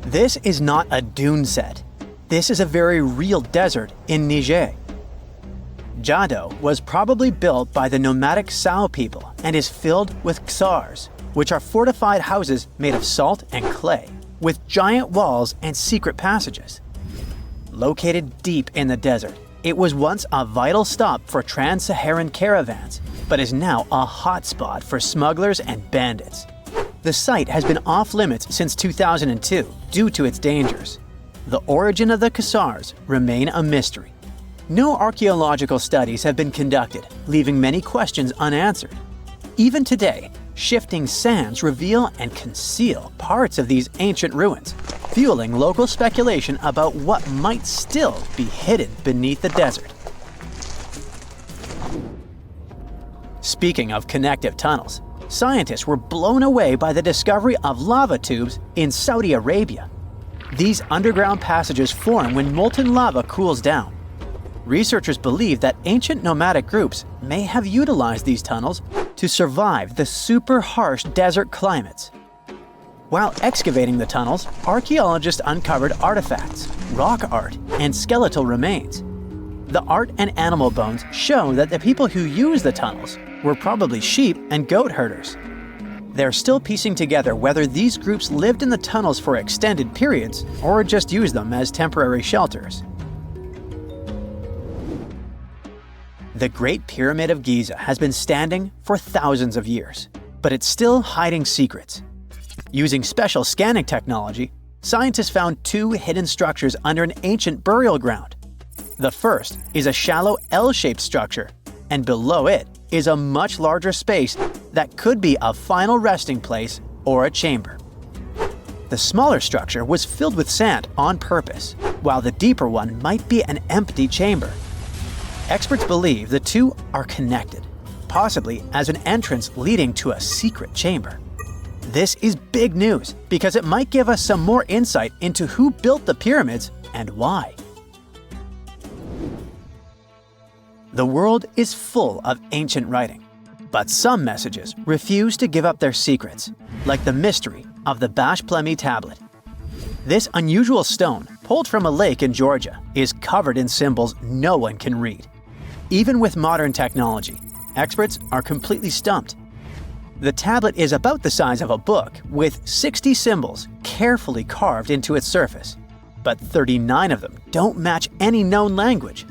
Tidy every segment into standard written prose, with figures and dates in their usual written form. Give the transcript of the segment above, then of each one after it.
This is not a dune set. This is a very real desert in Niger. Jado was probably built by the nomadic Sao people and is filled with ksars, which are fortified houses made of salt and clay, with giant walls and secret passages. Located deep in the desert, it was once a vital stop for trans-Saharan caravans, but is now a hotspot for smugglers and bandits. The site has been off-limits since 2002 due to its dangers. The origin of the ksars remain a mystery. No archaeological studies have been conducted, leaving many questions unanswered. Even today, shifting sands reveal and conceal parts of these ancient ruins, fueling local speculation about what might still be hidden beneath the desert. Speaking of connective tunnels, scientists were blown away by the discovery of lava tubes in Saudi Arabia. These underground passages form when molten lava cools down. Researchers believe that ancient nomadic groups may have utilized these tunnels to survive the super harsh desert climates. While excavating the tunnels, archaeologists uncovered artifacts, rock art, and skeletal remains. The art and animal bones show that the people who used the tunnels were probably sheep and goat herders. They're still piecing together whether these groups lived in the tunnels for extended periods or just used them as temporary shelters. The Great Pyramid of Giza has been standing for thousands of years, but it's still hiding secrets. Using special scanning technology, scientists found two hidden structures under an ancient burial ground. The first is a shallow L-shaped structure, and below it is a much larger space that could be a final resting place or a chamber. The smaller structure was filled with sand on purpose, while the deeper one might be an empty chamber. Experts believe the two are connected, possibly as an entrance leading to a secret chamber. This is big news because it might give us some more insight into who built the pyramids and why. The world is full of ancient writing, but some messages refuse to give up their secrets, like the mystery of the Bashplemi tablet. This unusual stone, pulled from a lake in Georgia, is covered in symbols no one can read. Even with modern technology, experts are completely stumped. The tablet is about the size of a book, with 60 symbols carefully carved into its surface, but 39 of them don't match any known language.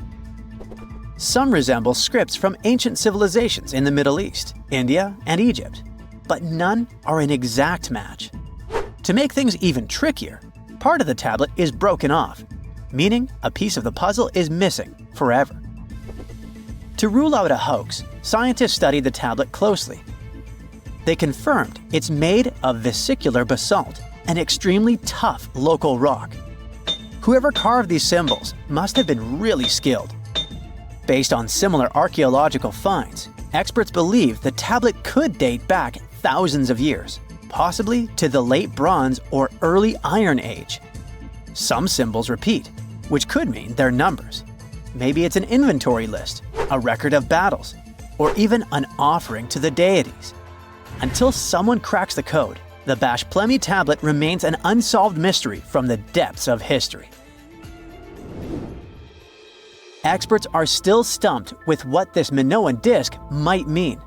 Some resemble scripts from ancient civilizations in the Middle East, India, and Egypt, but none are an exact match. To make things even trickier, part of the tablet is broken off, meaning a piece of the puzzle is missing forever. To rule out a hoax, scientists studied the tablet closely. They confirmed it's made of vesicular basalt, an extremely tough local rock. Whoever carved these symbols must have been really skilled. Based on similar archaeological finds, experts believe the tablet could date back thousands of years, possibly to the late Bronze or early Iron Age. Some symbols repeat, which could mean they're numbers. Maybe it's an inventory list, a record of battles, or even an offering to the deities. Until someone cracks the code, the Bashplemi tablet remains an unsolved mystery from the depths of history. Experts are still stumped with what this Minoan disc might mean.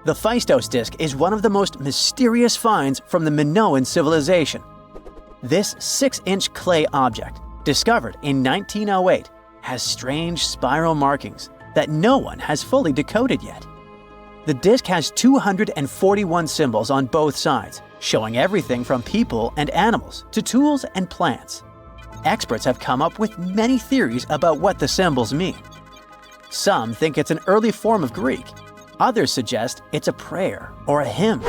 The Phaistos disc is one of the most mysterious finds from the Minoan civilization. This 6-inch clay object, discovered in 1908, has strange spiral markings that no one has fully decoded yet. The disc has 241 symbols on both sides, showing everything from people and animals to tools and plants. Experts have come up with many theories about what the symbols mean. Some think it's an early form of Greek. Others suggest it's a prayer or a hymn.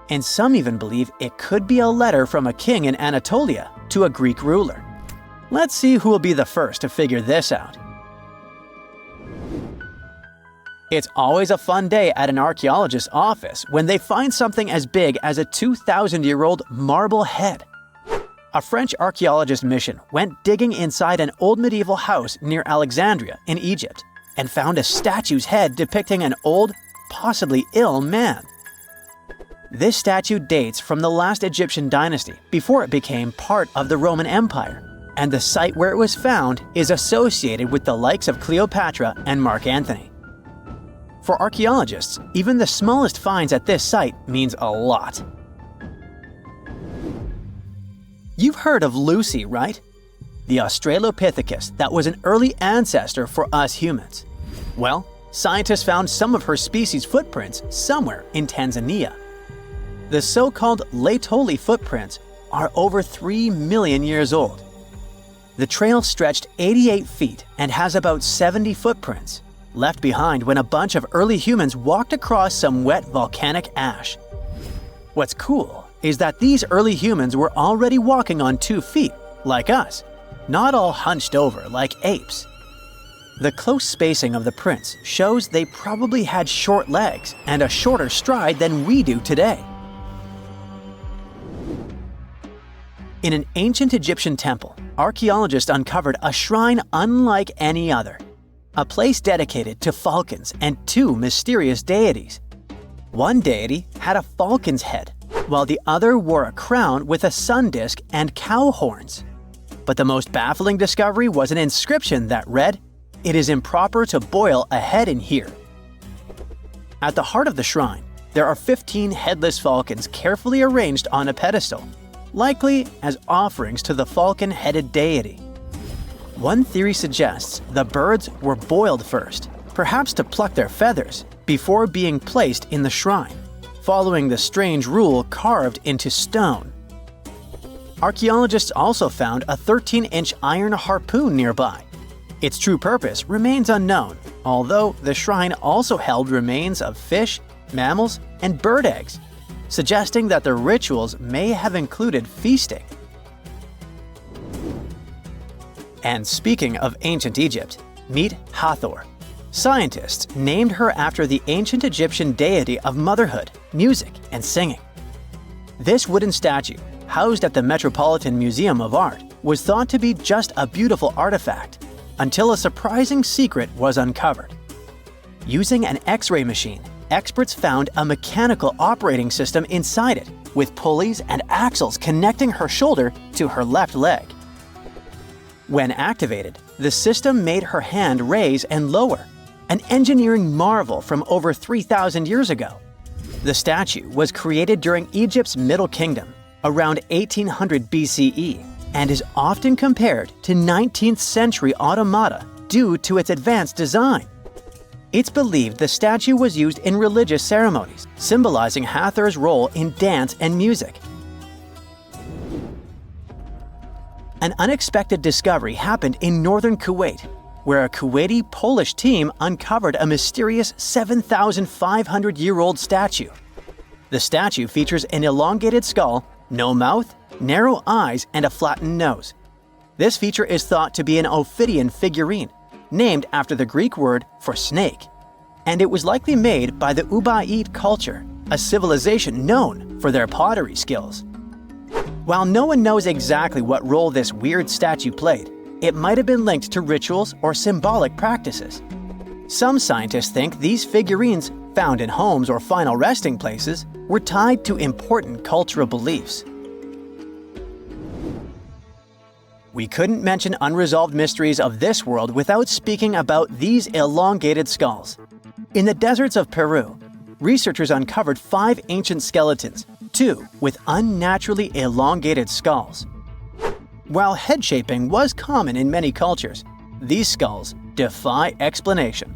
And some even believe it could be a letter from a king in Anatolia to a Greek ruler. Let's see who will be the first to figure this out. It's always a fun day at an archaeologist's office when they find something as big as a 2,000-year-old marble head. A French archaeologist mission went digging inside an old medieval house near Alexandria in Egypt and found a statue's head depicting an old, possibly ill man. This statue dates from the last Egyptian dynasty before it became part of the Roman Empire, and the site where it was found is associated with the likes of Cleopatra and Mark Antony. For archaeologists, even the smallest finds at this site means a lot. You've heard of Lucy, right? The Australopithecus that was an early ancestor for us humans. Well, scientists found some of her species' footprints somewhere in Tanzania. The so-called Laetoli footprints are over 3 million years old. The trail stretched 88 feet and has about 70 footprints, left behind when a bunch of early humans walked across some wet volcanic ash. What's cool is that these early humans were already walking on 2 feet, like us, not all hunched over like apes. The close spacing of the prints shows they probably had short legs and a shorter stride than we do today. In an ancient Egyptian temple, archaeologists uncovered a shrine unlike any other, a place dedicated to falcons and 2 mysterious deities. One deity had a falcon's head, while the other wore a crown with a sun disk and cow horns. But the most baffling discovery was an inscription that read, "It is improper to boil a head in here." At the heart of the shrine, there are 15 headless falcons carefully arranged on a pedestal, likely as offerings to the falcon-headed deity. One theory suggests the birds were boiled first, perhaps to pluck their feathers, before being placed in the shrine, following the strange rule carved into stone. Archaeologists also found a 13-inch iron harpoon nearby. Its true purpose remains unknown, although the shrine also held remains of fish, mammals, and bird eggs, suggesting that the rituals may have included feasting. And speaking of ancient Egypt, meet Hathor. Scientists named her after the ancient Egyptian deity of motherhood, music, and singing. This wooden statue, housed at the Metropolitan Museum of Art, was thought to be just a beautiful artifact, until a surprising secret was uncovered. Using an X-ray machine, experts found a mechanical operating system inside it, with pulleys and axles connecting her shoulder to her left leg. When activated, the system made her hand raise and lower, an engineering marvel from over 3,000 years ago. The statue was created during Egypt's Middle Kingdom, around 1800 BCE, and is often compared to 19th century automata due to its advanced design. It's believed the statue was used in religious ceremonies, symbolizing Hathor's role in dance and music. An unexpected discovery happened in northern Kuwait, where a Kuwaiti-Polish team uncovered a mysterious 7,500-year-old statue. The statue features an elongated skull, no mouth, narrow eyes, and a flattened nose. This feature is thought to be an Ophidian figurine, named after the Greek word for snake, and it was likely made by the Ubaid culture, a civilization known for their pottery skills. While no one knows exactly what role this weird statue played, it might have been linked to rituals or symbolic practices. Some scientists think these figurines, found in homes or final resting places, were tied to important cultural beliefs. We couldn't mention unresolved mysteries of this world without speaking about these elongated skulls. In the deserts of Peru, researchers uncovered 5 ancient skeletons, 2 with unnaturally elongated skulls. While head shaping was common in many cultures, these skulls defy explanation.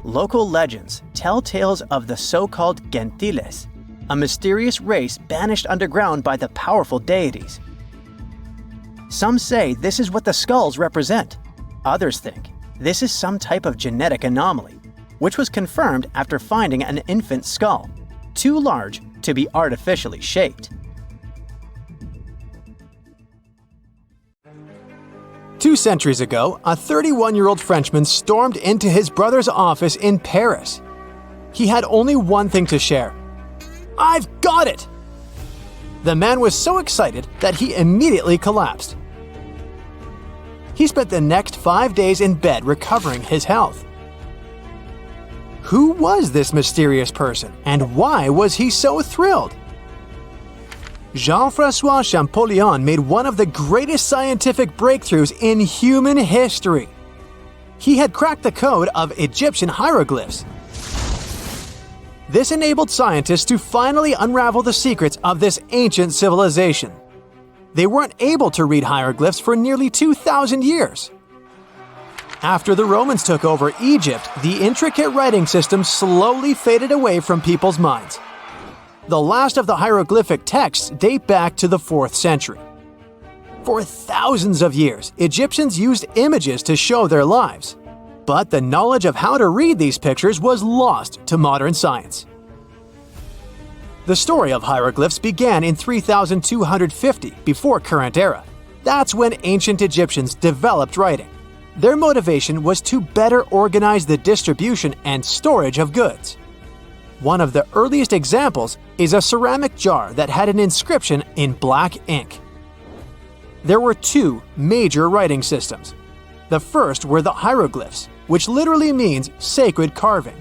Local legends tell tales of the so-called gentiles, a mysterious race banished underground by the powerful deities. Some say this is what the skulls represent. Others think this is some type of genetic anomaly, which was confirmed after finding an infant skull, too large to be artificially shaped. 2 centuries ago, a 31-year-old Frenchman stormed into his brother's office in Paris. He had only one thing to share. "I've got it!" The man was so excited that he immediately collapsed. He spent the next 5 days in bed recovering his health. Who was this mysterious person, and why was he so thrilled? Jean-François Champollion made one of the greatest scientific breakthroughs in human history. He had cracked the code of Egyptian hieroglyphs. This enabled scientists to finally unravel the secrets of this ancient civilization. They weren't able to read hieroglyphs for nearly 2,000 years. After the Romans took over Egypt, the intricate writing system slowly faded away from people's minds. The last of the hieroglyphic texts date back to the 4th century. For thousands of years, Egyptians used images to show their lives. But the knowledge of how to read these pictures was lost to modern science. The story of hieroglyphs began in 3250 before current era. That's when ancient Egyptians developed writing. Their motivation was to better organize the distribution and storage of goods. One of the earliest examples is a ceramic jar that had an inscription in black ink. There were two major writing systems. The first were the hieroglyphs, which literally means sacred carving.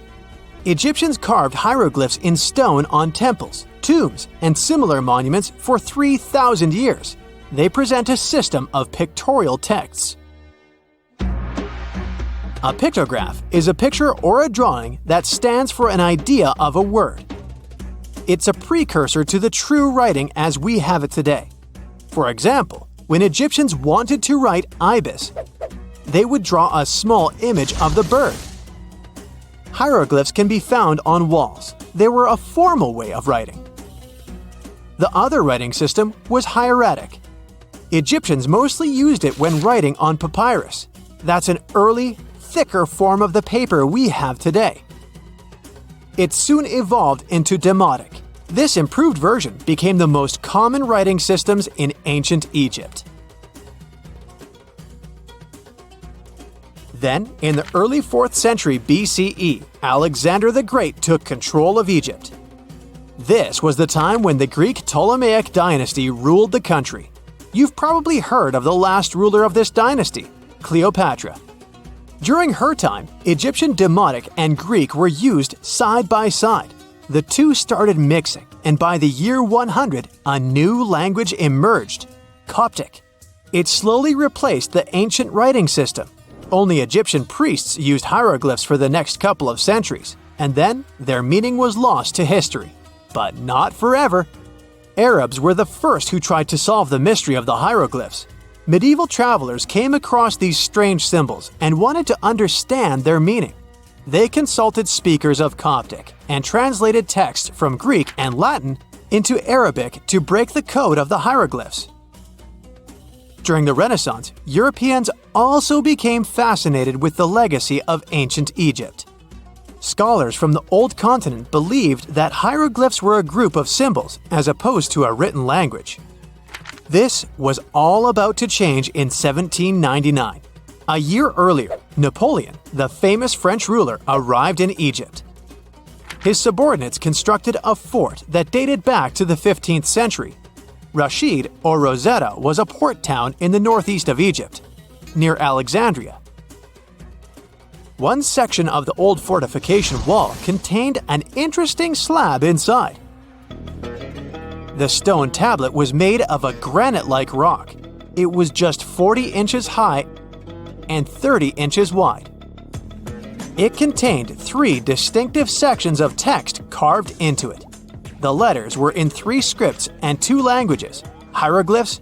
Egyptians carved hieroglyphs in stone on temples, tombs, and similar monuments for 3,000 years. They present a system of pictorial texts. A pictograph is a picture or a drawing that stands for an idea of a word. It's a precursor to the true writing as we have it today. For example, when Egyptians wanted to write ibis, they would draw a small image of the bird. Hieroglyphs can be found on walls. They were a formal way of writing. The other writing system was hieratic. Egyptians mostly used it when writing on papyrus. That's an early, thicker form of the paper we have today. It soon evolved into demotic. This improved version became the most common writing systems in ancient Egypt. Then, in the early 4th century BCE, Alexander the Great took control of Egypt. This was the time when the Greek Ptolemaic dynasty ruled the country. You've probably heard of the last ruler of this dynasty, Cleopatra. During her time, Egyptian Demotic and Greek were used side by side. The two started mixing, and by the year 100, a new language emerged, Coptic. It slowly replaced the ancient writing system. Only Egyptian priests used hieroglyphs for the next couple of centuries, and then their meaning was lost to history. But not forever. Arabs were the first who tried to solve the mystery of the hieroglyphs. Medieval travelers came across these strange symbols and wanted to understand their meaning. They consulted speakers of Coptic and translated text from Greek and Latin into Arabic to break the code of the hieroglyphs. During the Renaissance, Europeans also became fascinated with the legacy of ancient Egypt. Scholars from the Old Continent believed that hieroglyphs were a group of symbols as opposed to a written language. This was all about to change in 1799. A year earlier, Napoleon, the famous French ruler, arrived in Egypt. His subordinates constructed a fort that dated back to the 15th century. Rashid, or Rosetta, was a port town in the northeast of Egypt, near Alexandria. One section of the old fortification wall contained an interesting slab inside. The stone tablet was made of a granite-like rock. It was just 40 inches high and 30 inches wide. It contained 3 distinctive sections of text carved into it. The letters were in 3 scripts and 2 languages: hieroglyphs,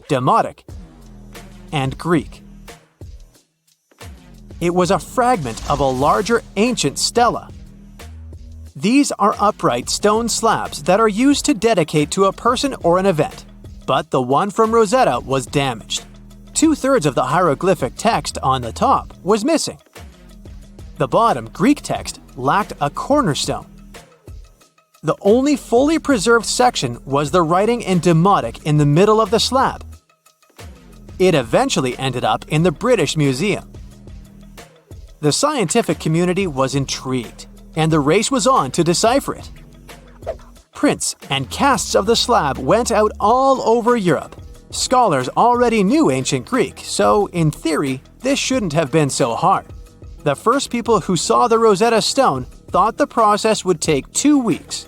Demotic, and Greek. It was a fragment of a larger ancient stela. These are upright stone slabs that are used to dedicate to a person or an event, but the one from Rosetta was damaged. 2/3 of the hieroglyphic text on the top was missing. The bottom Greek text lacked a cornerstone. The only fully preserved section was the writing in Demotic in the middle of the slab. It eventually ended up in the British Museum. The scientific community was intrigued, and the race was on to decipher it. Prints and casts of the slab went out all over Europe. Scholars already knew ancient Greek, so in theory, this shouldn't have been so hard. The first people who saw the Rosetta Stone thought the process would take 2 weeks.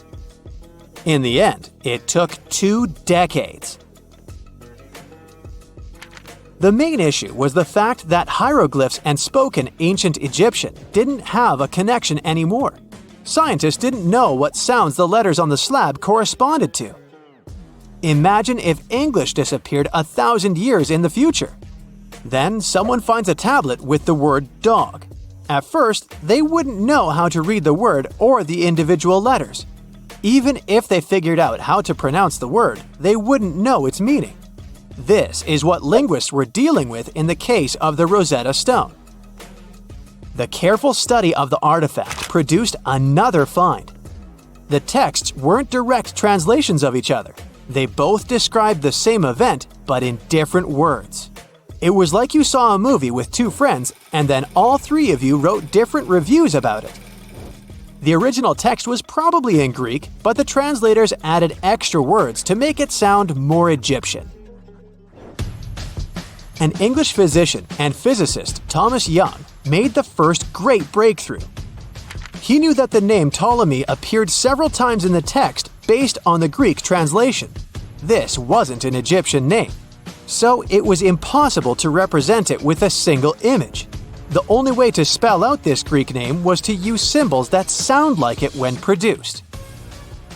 In the end, it took 2 decades. The main issue was the fact that hieroglyphs and spoken ancient Egyptian didn't have a connection anymore. Scientists didn't know what sounds the letters on the slab corresponded to. Imagine if English disappeared 1,000 years in the future. Then someone finds a tablet with the word dog. At first, they wouldn't know how to read the word or the individual letters. Even if they figured out how to pronounce the word, they wouldn't know its meaning. This is what linguists were dealing with in the case of the Rosetta Stone. The careful study of the artifact produced another find. The texts weren't direct translations of each other. They both described the same event, but in different words. It was like you saw a movie with 2 friends, and then all 3 of you wrote different reviews about it. The original text was probably in Greek, but the translators added extra words to make it sound more Egyptian. An English physician and physicist, Thomas Young, made the first great breakthrough. He knew that the name Ptolemy appeared several times in the text based on the Greek translation. This wasn't an Egyptian name, so it was impossible to represent it with a single image. The only way to spell out this Greek name was to use symbols that sound like it when produced.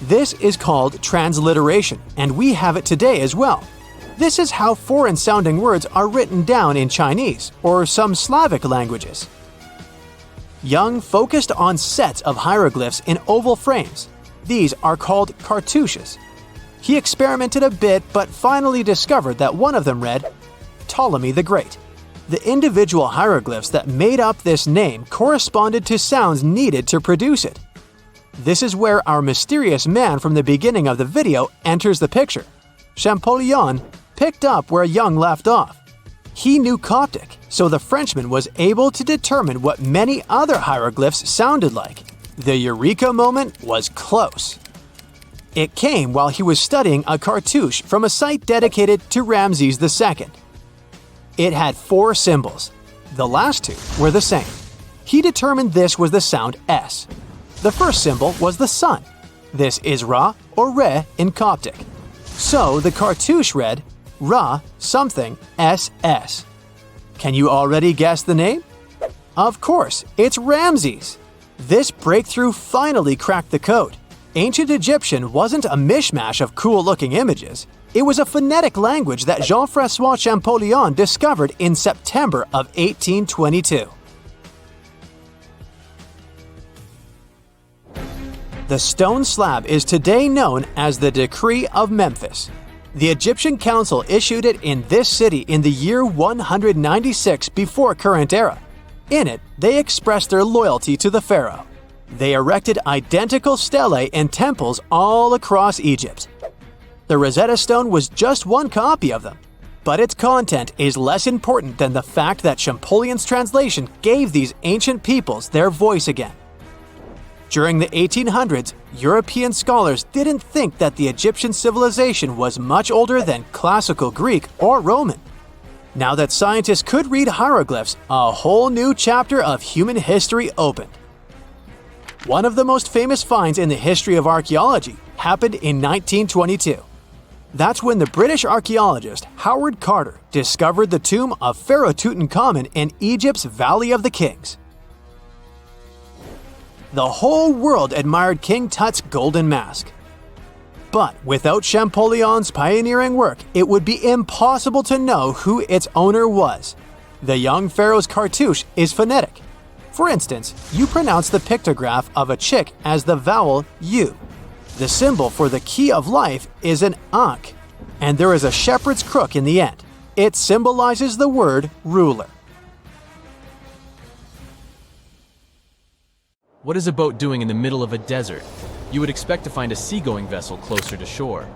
This is called transliteration, and we have it today as well. This is how foreign-sounding words are written down in Chinese or some Slavic languages. Young focused on sets of hieroglyphs in oval frames. These are called cartouches. He experimented a bit but finally discovered that one of them read, Ptolemy the Great. The individual hieroglyphs that made up this name corresponded to sounds needed to produce it. This is where our mysterious man from the beginning of the video enters the picture. Champollion picked up where Young left off. He knew Coptic, so the Frenchman was able to determine what many other hieroglyphs sounded like. The eureka moment was close. It came while he was studying a cartouche from a site dedicated to Ramses II. It had 4 symbols. The last 2 were the same. He determined this was the sound S. The first symbol was the sun. This is Ra or Re in Coptic. So the cartouche read Ra something SS. Can you already guess the name? Of course, it's Ramses. This breakthrough finally cracked the code. Ancient Egyptian wasn't a mishmash of cool-looking images. It was a phonetic language that Jean-François Champollion discovered in September of 1822. The stone slab is today known as the Decree of Memphis. The Egyptian Council issued it in this city in the year 196 before current era. In it, they expressed their loyalty to the pharaoh. They erected identical stelae in temples all across Egypt. The Rosetta Stone was just one copy of them, but its content is less important than the fact that Champollion's translation gave these ancient peoples their voice again. During the 1800s, European scholars didn't think that the Egyptian civilization was much older than classical Greek or Roman. Now that scientists could read hieroglyphs, a whole new chapter of human history opened. One of the most famous finds in the history of archaeology happened in 1922. That's when the British archaeologist Howard Carter discovered the tomb of Pharaoh Tutankhamun in Egypt's Valley of the Kings. The whole world admired King Tut's golden mask. But without Champollion's pioneering work, it would be impossible to know who its owner was. The young pharaoh's cartouche is phonetic. For instance, you pronounce the pictograph of a chick as the vowel U. The symbol for the key of life is an ankh, and there is a shepherd's crook in the end. It symbolizes the word ruler. What is a boat doing in the middle of a desert? You would expect to find a seagoing vessel closer to shore.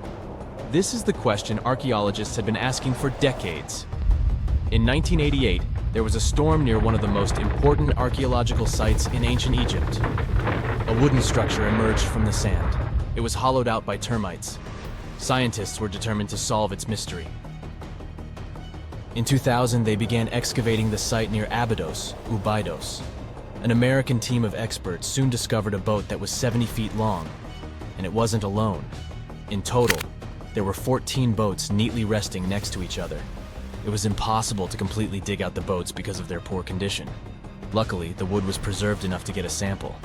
This is the question archaeologists had been asking for decades. In 1988, there was a storm near one of the most important archaeological sites in ancient Egypt. A wooden structure emerged from the sand. It was hollowed out by termites. Scientists were determined to solve its mystery. In 2000, they began excavating the site near Abydos, Ubidos. An American team of experts soon discovered a boat that was 70 feet long, and it wasn't alone. In total, there were 14 boats neatly resting next to each other. It was impossible to completely dig out the boats because of their poor condition. Luckily, the wood was preserved enough to get a sample.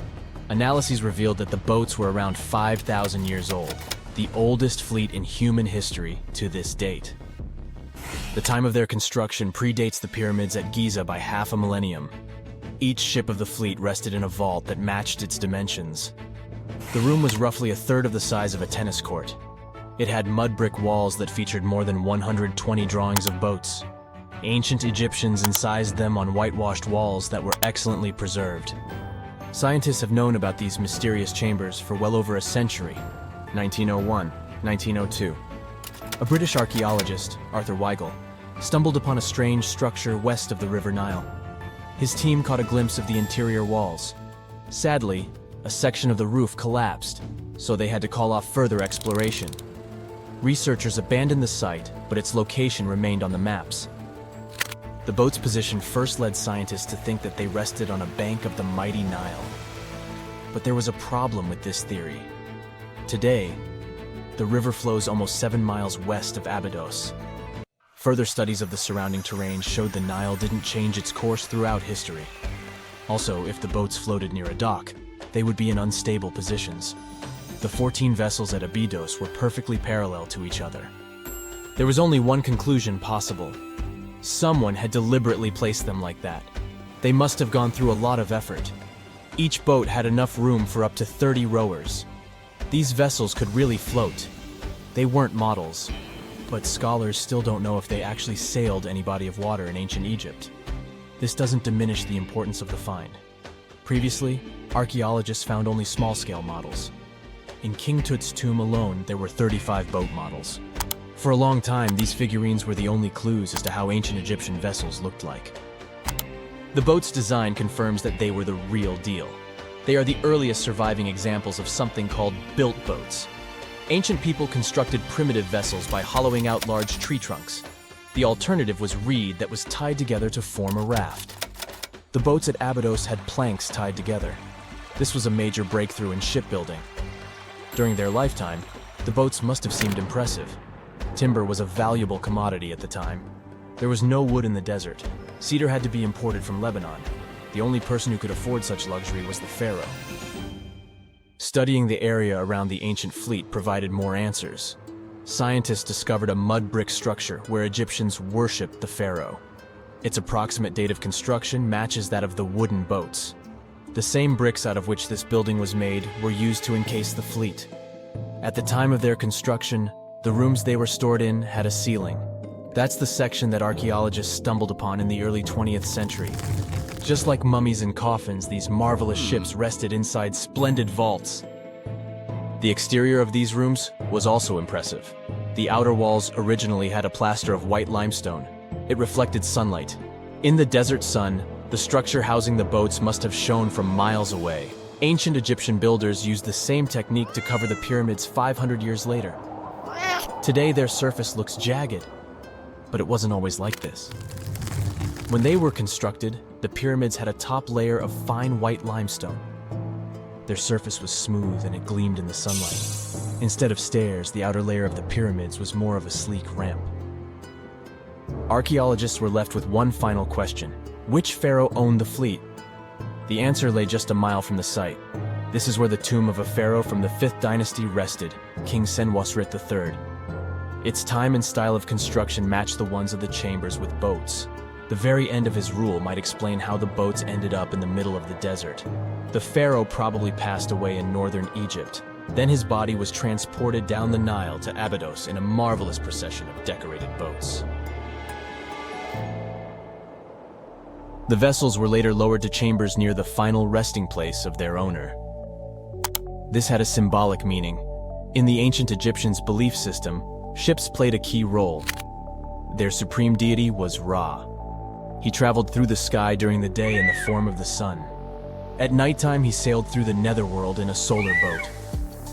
Analyses revealed that the boats were around 5,000 years old, the oldest fleet in human history to this date. The time of their construction predates the pyramids at Giza by half a millennium. Each ship of the fleet rested in a vault that matched its dimensions. The room was roughly a third of the size of a tennis court. It had mud brick walls that featured more than 120 drawings of boats. Ancient Egyptians incised them on whitewashed walls that were excellently preserved. Scientists have known about these mysterious chambers for well over a century. 1901, 1902. A British archaeologist, Arthur Weigel, stumbled upon a strange structure west of the River Nile. His team caught a glimpse of the interior walls. Sadly, a section of the roof collapsed, so they had to call off further exploration. Researchers abandoned the site, but its location remained on the maps. The boat's position first led scientists to think that they rested on a bank of the mighty Nile. But there was a problem with this theory. Today, the river flows almost 7 miles west of Abydos. Further studies of the surrounding terrain showed the Nile didn't change its course throughout history. Also, if the boats floated near a dock, they would be in unstable positions. The 14 vessels at Abydos were perfectly parallel to each other. There was only one conclusion possible. Someone had deliberately placed them like that. They must have gone through a lot of effort. Each boat had enough room for up to 30 rowers. These vessels could really float. They weren't models, but scholars still don't know if they actually sailed any body of water in ancient Egypt. This doesn't diminish the importance of the find. Previously, archaeologists found only small-scale models. In King Tut's tomb alone, there were 35 boat models. For a long time, these figurines were the only clues as to how ancient Egyptian vessels looked like. The boat's design confirms that they were the real deal. They are the earliest surviving examples of something called built boats. Ancient people constructed primitive vessels by hollowing out large tree trunks. The alternative was reed that was tied together to form a raft. The boats at Abydos had planks tied together. This was a major breakthrough in shipbuilding. During their lifetime, the boats must have seemed impressive. Timber was a valuable commodity at the time. There was no wood in the desert. Cedar had to be imported from Lebanon. The only person who could afford such luxury was the pharaoh. Studying the area around the ancient fleet provided more answers. Scientists discovered a mud brick structure where Egyptians worshipped the pharaoh. Its approximate date of construction matches that of the wooden boats. The same bricks out of which this building was made were used to encase the fleet. At the time of their construction, the rooms they were stored in had a ceiling. That's the section that archaeologists stumbled upon in the early 20th century. Just like mummies and coffins, these marvelous ships rested inside splendid vaults. The exterior of these rooms was also impressive. The outer walls originally had a plaster of white limestone. It reflected sunlight. In the desert sun, the structure housing the boats must have shone from miles away. Ancient Egyptian builders used the same technique to cover the pyramids 500 years later. Today, their surface looks jagged, but it wasn't always like this. When they were constructed, the pyramids had a top layer of fine white limestone. Their surface was smooth and it gleamed in the sunlight. Instead of stairs, the outer layer of the pyramids was more of a sleek ramp. Archaeologists were left with one final question. Which pharaoh owned the fleet? The answer lay just a mile from the site. This is where the tomb of a pharaoh from the 5th dynasty rested, King Senwosret III. Its time and style of construction matched the ones of the chambers with boats. The very end of his rule might explain how the boats ended up in the middle of the desert. The pharaoh probably passed away in northern Egypt. Then his body was transported down the Nile to Abydos in a marvelous procession of decorated boats. The vessels were later lowered to chambers near the final resting place of their owner. This had a symbolic meaning. In the ancient Egyptians' belief system, ships played a key role. Their supreme deity was Ra. He traveled through the sky during the day in the form of the sun. At nighttime, he sailed through the netherworld in a solar boat.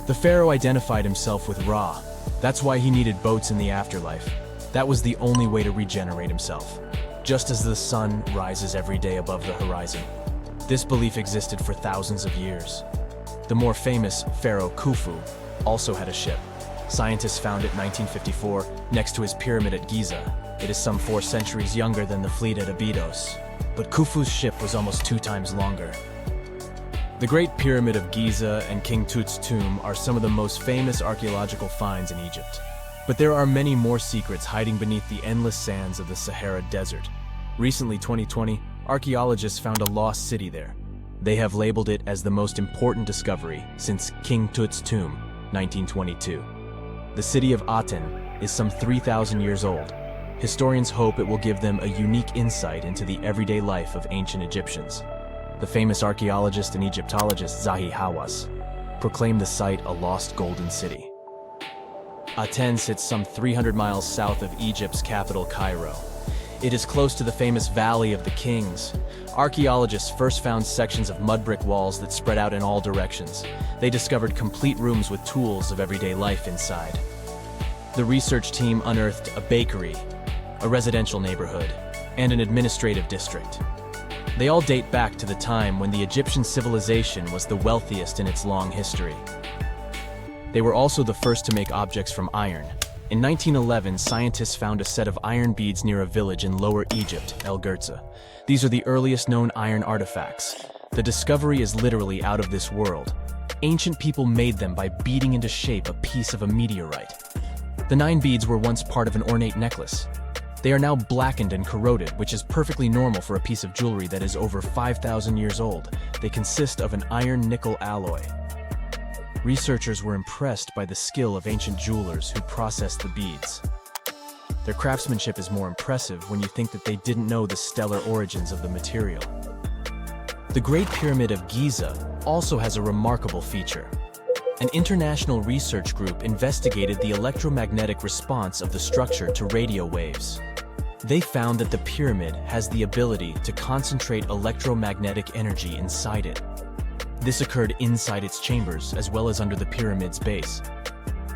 The pharaoh identified himself with Ra. That's why he needed boats in the afterlife. That was the only way to regenerate himself, just as the sun rises every day above the horizon. This belief existed for thousands of years. The more famous pharaoh Khufu also had a ship. Scientists found it in 1954 next to his pyramid at Giza. It is some 4 centuries younger than the fleet at Abydos, but Khufu's ship was almost 2 times longer. The Great Pyramid of Giza and King Tut's tomb are some of the most famous archaeological finds in Egypt. But there are many more secrets hiding beneath the endless sands of the Sahara Desert. Recently, 2020, archaeologists found a lost city there. They have labeled it as the most important discovery since King Tut's tomb, 1922. The city of Aten is some 3,000 years old. Historians hope it will give them a unique insight into the everyday life of ancient Egyptians. The famous archaeologist and Egyptologist Zahi Hawass proclaimed the site a lost golden city. Aten sits some 300 miles south of Egypt's capital, Cairo. It is close to the famous Valley of the Kings. Archaeologists first found sections of mud brick walls that spread out in all directions. They discovered complete rooms with tools of everyday life inside. The research team unearthed a bakery, a residential neighborhood, and an administrative district. They all date back to the time when the Egyptian civilization was the wealthiest in its long history. They were also the first to make objects from iron. In 1911, scientists found a set of iron beads near a village in Lower Egypt, El Girza. These are the earliest known iron artifacts. The discovery is literally out of this world. Ancient people made them by beating into shape a piece of a meteorite. The 9 beads were once part of an ornate necklace. They are now blackened and corroded, which is perfectly normal for a piece of jewelry that is over 5,000 years old. They consist of an iron-nickel alloy. Researchers were impressed by the skill of ancient jewelers who processed the beads. Their craftsmanship is more impressive when you think that they didn't know the stellar origins of the material. The Great Pyramid of Giza also has a remarkable feature. An international research group investigated the electromagnetic response of the structure to radio waves. They found that the pyramid has the ability to concentrate electromagnetic energy inside it. This occurred inside its chambers as well as under the pyramid's base.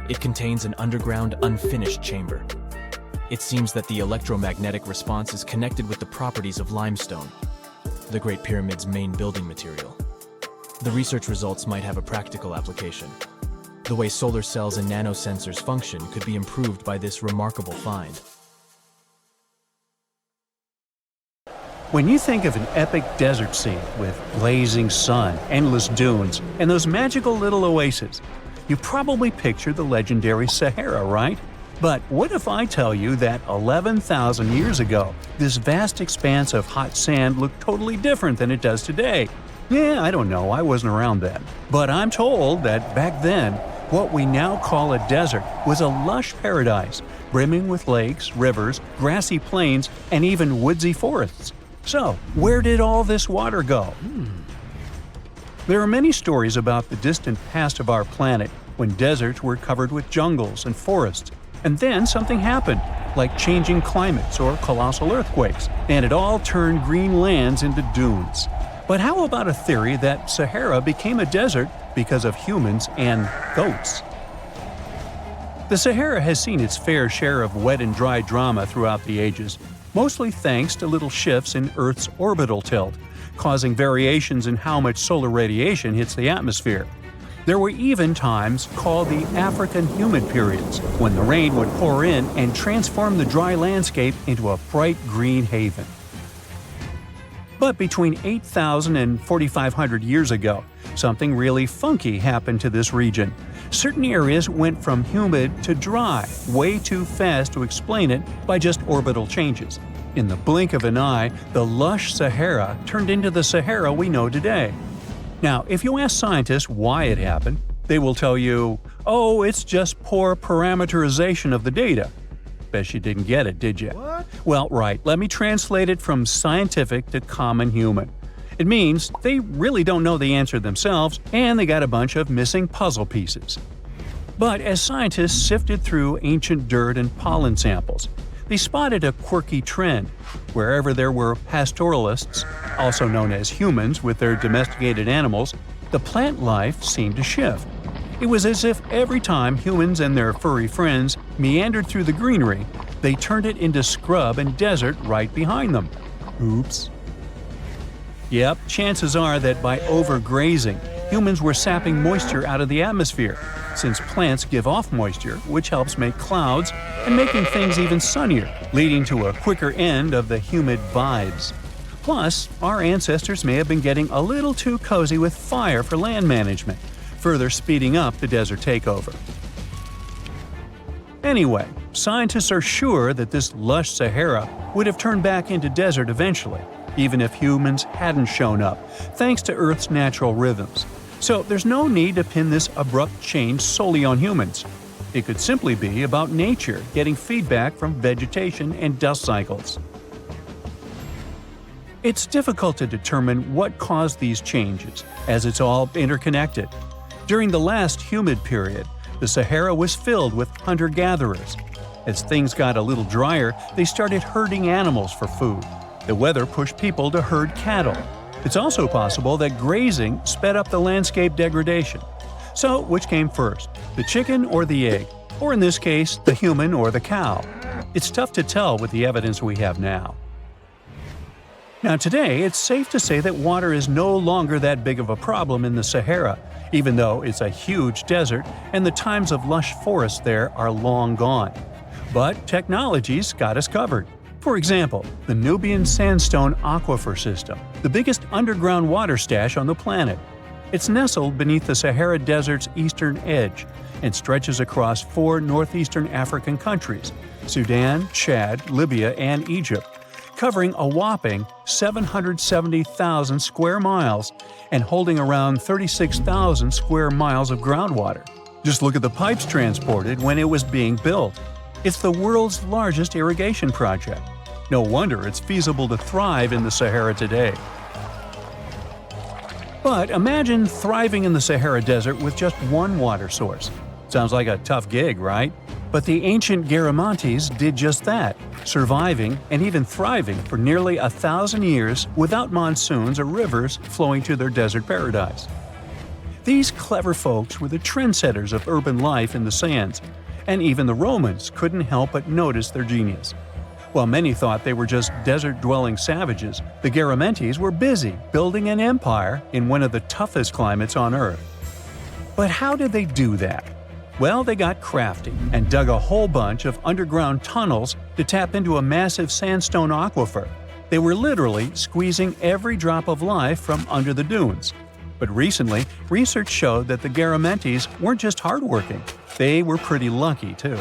It contains an underground, unfinished chamber. It seems that the electromagnetic response is connected with the properties of limestone, the Great Pyramid's main building material. The research results might have a practical application. The way solar cells and nanosensors function could be improved by this remarkable find. When you think of an epic desert scene with blazing sun, endless dunes, and those magical little oases, you probably picture the legendary Sahara, right? But what if I tell you that 11,000 years ago, this vast expanse of hot sand looked totally different than it does today? Yeah, I don't know, I wasn't around then. But I'm told that back then, what we now call a desert was a lush paradise, brimming with lakes, rivers, grassy plains, and even woodsy forests. So, where did all this water go? There are many stories about the distant past of our planet when deserts were covered with jungles and forests, and then something happened, like changing climates or colossal earthquakes, and it all turned green lands into dunes. But how about a theory that Sahara became a desert because of humans and goats? The Sahara has seen its fair share of wet and dry drama throughout the ages, mostly thanks to little shifts in Earth's orbital tilt, causing variations in how much solar radiation hits the atmosphere. There were even times called the African humid periods, when the rain would pour in and transform the dry landscape into a bright green haven. But between 8,000 and 4,500 years ago, something really funky happened to this region. Certain areas went from humid to dry, way too fast to explain it by just orbital changes. In the blink of an eye, the lush Sahara turned into the Sahara we know today. Now, if you ask scientists why it happened, they will tell you, oh, it's just poor parameterization of the data. Bet you didn't get it, did you? What? Well, right, let me translate it from scientific to common human. It means they really don't know the answer themselves, and they got a bunch of missing puzzle pieces. But as scientists sifted through ancient dirt and pollen samples, they spotted a quirky trend. Wherever there were pastoralists, also known as humans with their domesticated animals, the plant life seemed to shift. It was as if every time humans and their furry friends meandered through the greenery, they turned it into scrub and desert right behind them. Oops. Yep, chances are that by overgrazing, humans were sapping moisture out of the atmosphere, since plants give off moisture, which helps make clouds and making things even sunnier, leading to a quicker end of the humid vibes. Plus, our ancestors may have been getting a little too cozy with fire for land management, further speeding up the desert takeover. Anyway, scientists are sure that this lush Sahara would have turned back into desert eventually, even if humans hadn't shown up, thanks to Earth's natural rhythms. So there's no need to pin this abrupt change solely on humans. It could simply be about nature getting feedback from vegetation and dust cycles. It's difficult to determine what caused these changes, as it's all interconnected. During the last humid period, the Sahara was filled with hunter-gatherers. As things got a little drier, they started herding animals for food. The weather pushed people to herd cattle. It's also possible that grazing sped up the landscape degradation. So, which came first, the chicken or the egg? Or in this case, the human or the cow? It's tough to tell with the evidence we have now. Now today, it's safe to say that water is no longer that big of a problem in the Sahara, even though it's a huge desert and the times of lush forests there are long gone. But technology's got us covered. For example, the Nubian Sandstone Aquifer System, the biggest underground water stash on the planet. It's nestled beneath the Sahara Desert's eastern edge and stretches across 4 northeastern African countries – Sudan, Chad, Libya, and Egypt, covering a whopping 770,000 square miles and holding around 36,000 square miles of groundwater. Just look at the pipes transported when it was being built. It's the world's largest irrigation project. No wonder it's feasible to thrive in the Sahara today. But imagine thriving in the Sahara Desert with just one water source. Sounds like a tough gig, right? But the ancient Garamantes did just that, surviving and even thriving for nearly 1,000 years without monsoons or rivers flowing to their desert paradise. These clever folks were the trendsetters of urban life in the sands, and even the Romans couldn't help but notice their genius. While many thought they were just desert-dwelling savages, the Garamantes were busy building an empire in one of the toughest climates on Earth. But how did they do that? Well, they got crafty and dug a whole bunch of underground tunnels to tap into a massive sandstone aquifer. They were literally squeezing every drop of life from under the dunes. But recently, research showed that the Garamantes weren't just hardworking, they were pretty lucky too.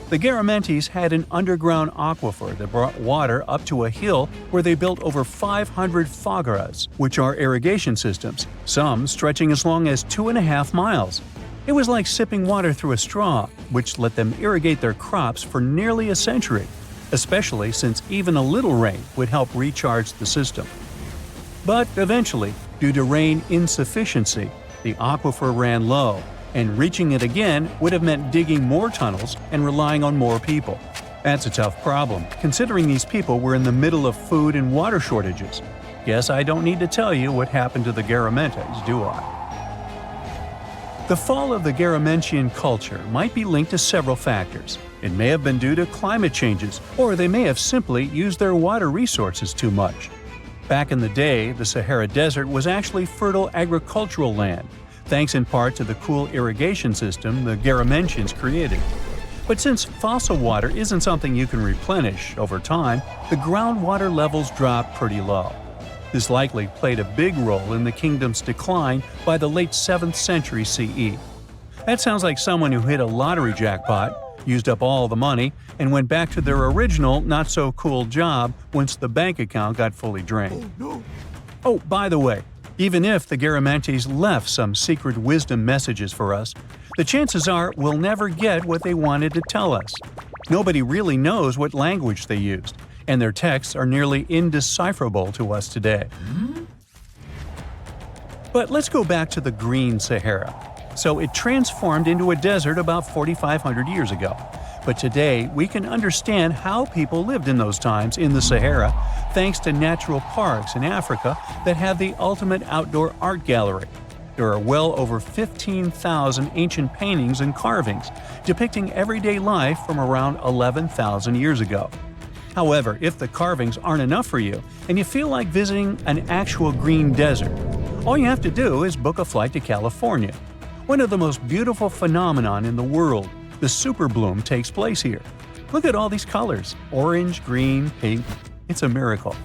The Garamantes had an underground aquifer that brought water up to a hill where they built over 500 fogaras, which are irrigation systems, some stretching as long as 2.5 miles. It was like sipping water through a straw, which let them irrigate their crops for nearly a century, especially since even a little rain would help recharge the system. But eventually, due to rain insufficiency, the aquifer ran low, and reaching it again would have meant digging more tunnels and relying on more people. That's a tough problem, considering these people were in the middle of food and water shortages. Guess I don't need to tell you what happened to the Garamantes, do I? The fall of the Garamantian culture might be linked to several factors. It may have been due to climate changes, or they may have simply used their water resources too much. Back in the day, the Sahara Desert was actually fertile agricultural land, thanks in part to the cool irrigation system the Garamantians created. But since fossil water isn't something you can replenish over time, the groundwater levels dropped pretty low. This likely played a big role in the kingdom's decline by the late 7th century CE. That sounds like someone who hit a lottery jackpot, used up all the money, and went back to their original not-so-cool job once the bank account got fully drained. Oh, by the way, even if the Garamantes left some secret wisdom messages for us, the chances are we'll never get what they wanted to tell us. Nobody really knows what language they used, and their texts are nearly indecipherable to us today. But let's go back to the Green Sahara. So it transformed into a desert about 4,500 years ago. But today, we can understand how people lived in those times in the Sahara thanks to natural parks in Africa that have the ultimate outdoor art gallery. There are well over 15,000 ancient paintings and carvings depicting everyday life from around 11,000 years ago. However, if the carvings aren't enough for you and you feel like visiting an actual green desert, all you have to do is book a flight to California. One of the most beautiful phenomenon in the world, the super bloom, takes place here. Look at all these colors: orange, green, pink. It's a miracle.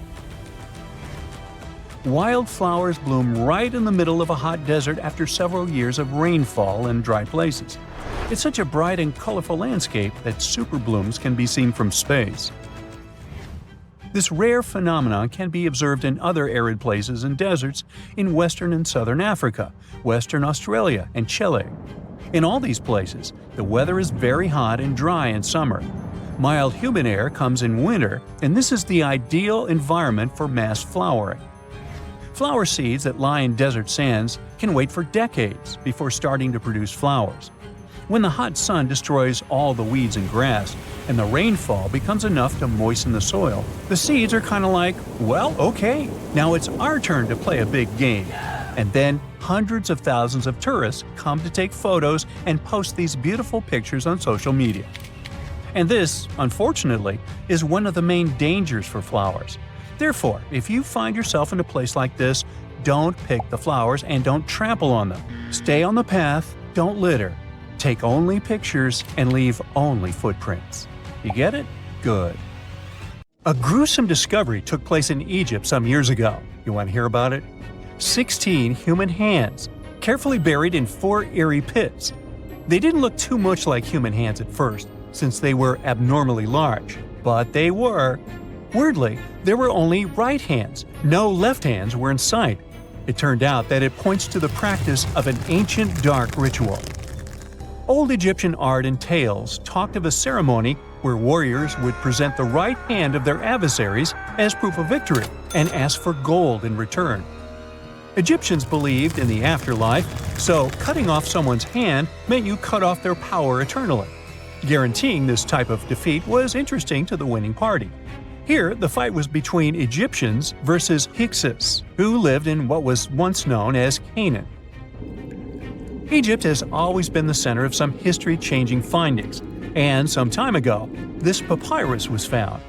Wildflowers bloom right in the middle of a hot desert after several years of rainfall in dry places. It's such a bright and colorful landscape that super blooms can be seen from space. This rare phenomenon can be observed in other arid places and deserts in western and southern Africa, Western Australia, and Chile. In all these places, the weather is very hot and dry in summer. Mild humid air comes in winter, and this is the ideal environment for mass flowering. Flower seeds that lie in desert sands can wait for decades before starting to produce flowers. When the hot sun destroys all the weeds and grass, and the rainfall becomes enough to moisten the soil, the seeds are kind of like, well, okay, now it's our turn to play a big game. And then hundreds of thousands of tourists come to take photos and post these beautiful pictures on social media. And this, unfortunately, is one of the main dangers for flowers. Therefore, if you find yourself in a place like this, don't pick the flowers and don't trample on them. Stay on the path, don't litter. Take only pictures and leave only footprints. You get it? Good. A gruesome discovery took place in Egypt some years ago. You want to hear about it? 16 human hands, carefully buried in 4 eerie pits. They didn't look too much like human hands at first, since they were abnormally large, but they were. Weirdly, there were only right hands. No left hands were in sight. It turned out that it points to the practice of an ancient dark ritual. Old Egyptian art and tales talked of a ceremony where warriors would present the right hand of their adversaries as proof of victory and ask for gold in return. Egyptians believed in the afterlife, so cutting off someone's hand meant you cut off their power eternally. Guaranteeing this type of defeat was interesting to the winning party. Here, the fight was between Egyptians versus Hyksos, who lived in what was once known as Canaan. Egypt has always been the center of some history-changing findings, and some time ago, this papyrus was found.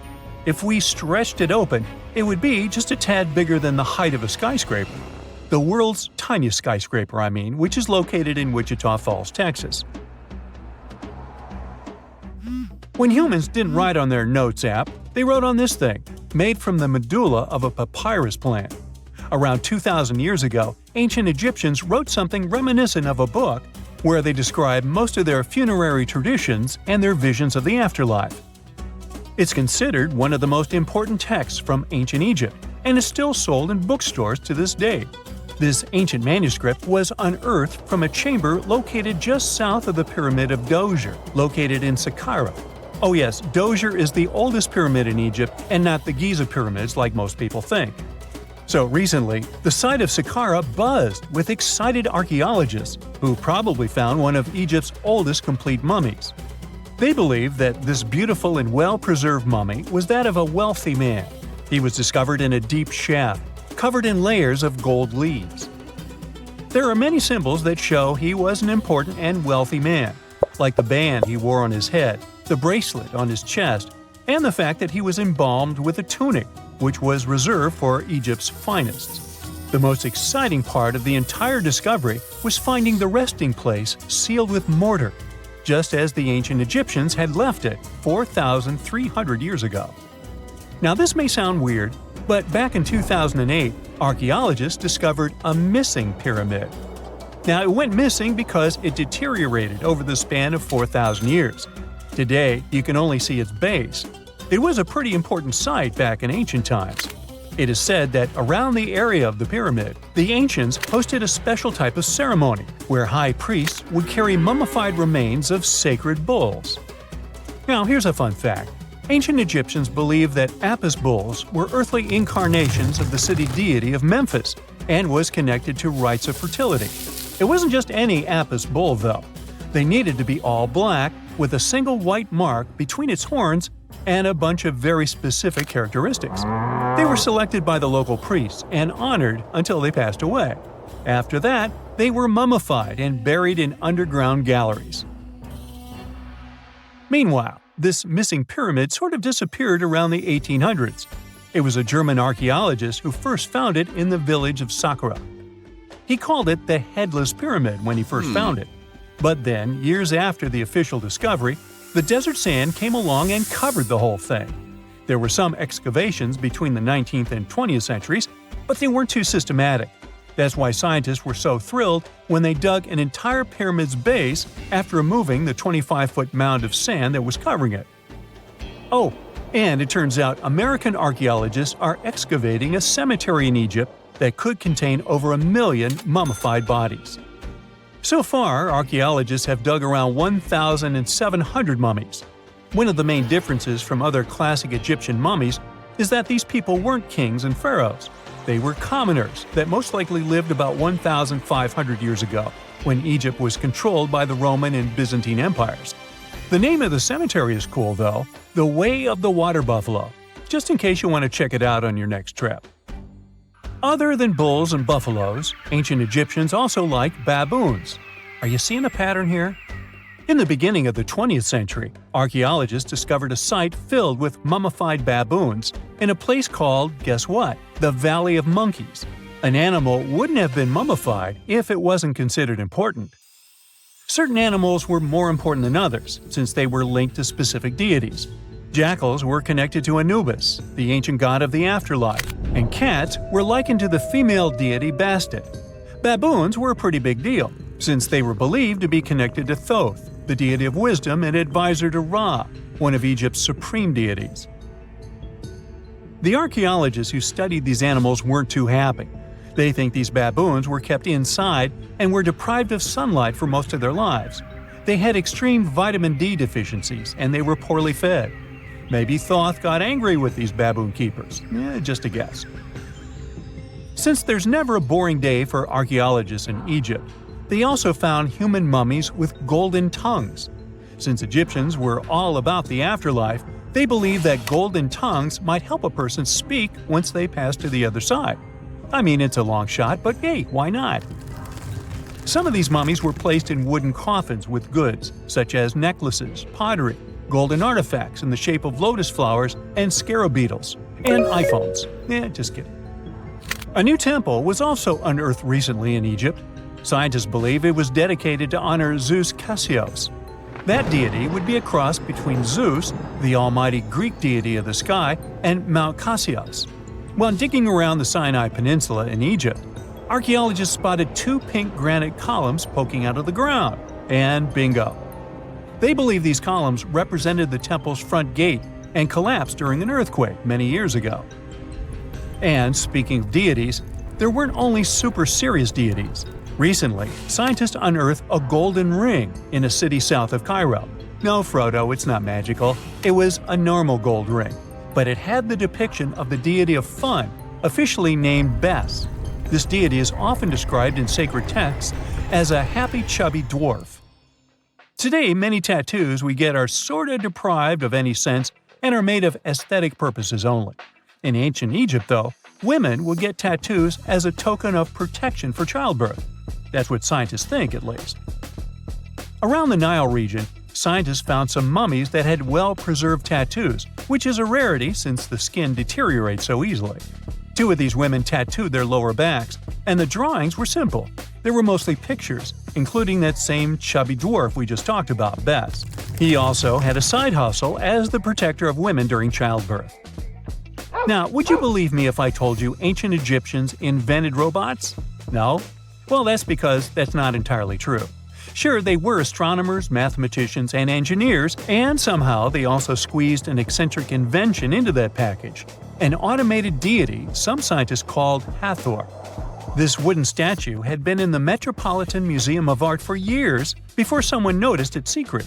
If we stretched it open, it would be just a tad bigger than the height of a skyscraper. The world's tiniest skyscraper, which is located in Wichita Falls, Texas. When humans didn't write on their notes app, they wrote on this thing, made from the medulla of a papyrus plant. Around 2,000 years ago, ancient Egyptians wrote something reminiscent of a book where they describe most of their funerary traditions and their visions of the afterlife. It's considered one of the most important texts from ancient Egypt and is still sold in bookstores to this day. This ancient manuscript was unearthed from a chamber located just south of the Pyramid of Djoser, located in Saqqara. Oh yes, Djoser is the oldest pyramid in Egypt and not the Giza pyramids like most people think. So recently, the site of Saqqara buzzed with excited archaeologists who probably found one of Egypt's oldest complete mummies. They believe that this beautiful and well-preserved mummy was that of a wealthy man. He was discovered in a deep shaft, covered in layers of gold leaves. There are many symbols that show he was an important and wealthy man, like the band he wore on his head, the bracelet on his chest, and the fact that he was embalmed with a tunic, which was reserved for Egypt's finest. The most exciting part of the entire discovery was finding the resting place sealed with mortar, just as the ancient Egyptians had left it 4,300 years ago. Now this may sound weird, but back in 2008, archaeologists discovered a missing pyramid. Now it went missing because it deteriorated over the span of 4,000 years. Today, you can only see its base. It was a pretty important site back in ancient times. It is said that around the area of the pyramid, the ancients hosted a special type of ceremony where high priests would carry mummified remains of sacred bulls. Now here's a fun fact. Ancient Egyptians believed that Apis bulls were earthly incarnations of the city deity of Memphis and was connected to rites of fertility. It wasn't just any Apis bull though. They needed to be all black with a single white mark between its horns and a bunch of very specific characteristics. They were selected by the local priests and honored until they passed away. After that, they were mummified and buried in underground galleries. Meanwhile, this missing pyramid sort of disappeared around the 1800s. It was a German archaeologist who first found it in the village of Sahara. He called it the Headless Pyramid when he first found it. But then, years after the official discovery, the desert sand came along and covered the whole thing. There were some excavations between the 19th and 20th centuries, but they weren't too systematic. That's why scientists were so thrilled when they dug an entire pyramid's base after removing the 25-foot mound of sand that was covering it. Oh, and it turns out American archaeologists are excavating a cemetery in Egypt that could contain over 1 million mummified bodies. So far, archaeologists have dug around 1,700 mummies. One of the main differences from other classic Egyptian mummies is that these people weren't kings and pharaohs. They were commoners that most likely lived about 1,500 years ago, when Egypt was controlled by the Roman and Byzantine empires. The name of the cemetery is cool, though, the Way of the Water Buffalo, just in case you want to check it out on your next trip. Other than bulls and buffaloes, ancient Egyptians also liked baboons. Are you seeing a pattern here? In the beginning of the 20th century, archaeologists discovered a site filled with mummified baboons in a place called, guess what? The Valley of Monkeys. An animal wouldn't have been mummified if it wasn't considered important. Certain animals were more important than others, since they were linked to specific deities. Jackals were connected to Anubis, the ancient god of the afterlife, and cats were likened to the female deity Bastet. Baboons were a pretty big deal, since they were believed to be connected to Thoth, the deity of wisdom and advisor to Ra, one of Egypt's supreme deities. The archaeologists who studied these animals weren't too happy. They think these baboons were kept inside and were deprived of sunlight for most of their lives. They had extreme vitamin D deficiencies and they were poorly fed. Maybe Thoth got angry with these baboon keepers. Just a guess. Since there's never a boring day for archaeologists in Egypt, they also found human mummies with golden tongues. Since Egyptians were all about the afterlife, they believed that golden tongues might help a person speak once they pass to the other side. I mean, it's a long shot, but hey, why not? Some of these mummies were placed in wooden coffins with goods, such as necklaces, pottery, golden artifacts in the shape of lotus flowers and scarab beetles, and iPhones. Just kidding. A new temple was also unearthed recently in Egypt. Scientists believe it was dedicated to honor Zeus Cassios. That deity would be a cross between Zeus, the almighty Greek deity of the sky, and Mount Cassios. While digging around the Sinai Peninsula in Egypt, archaeologists spotted 2 pink granite columns poking out of the ground. And bingo! They believe these columns represented the temple's front gate and collapsed during an earthquake many years ago. And speaking of deities, there weren't only super serious deities. Recently, scientists unearthed a golden ring in a city south of Cairo. No, Frodo, it's not magical. It was a normal gold ring, but it had the depiction of the deity of fun, officially named Bes. This deity is often described in sacred texts as a happy, chubby dwarf. Today, many tattoos we get are sorta deprived of any sense and are made of aesthetic purposes only. In ancient Egypt, though, women would get tattoos as a token of protection for childbirth. That's what scientists think, at least. Around the Nile region, scientists found some mummies that had well-preserved tattoos, which is a rarity since the skin deteriorates so easily. 2 of these women tattooed their lower backs, and the drawings were simple. They were mostly pictures, including that same chubby dwarf we just talked about, Bes. He also had a side hustle as the protector of women during childbirth. Now, would you believe me if I told you ancient Egyptians invented robots? No? Well, that's because that's not entirely true. Sure, they were astronomers, mathematicians, and engineers, and somehow they also squeezed an eccentric invention into that package. An automated deity some scientists called Hathor. This wooden statue had been in the Metropolitan Museum of Art for years before someone noticed its secret.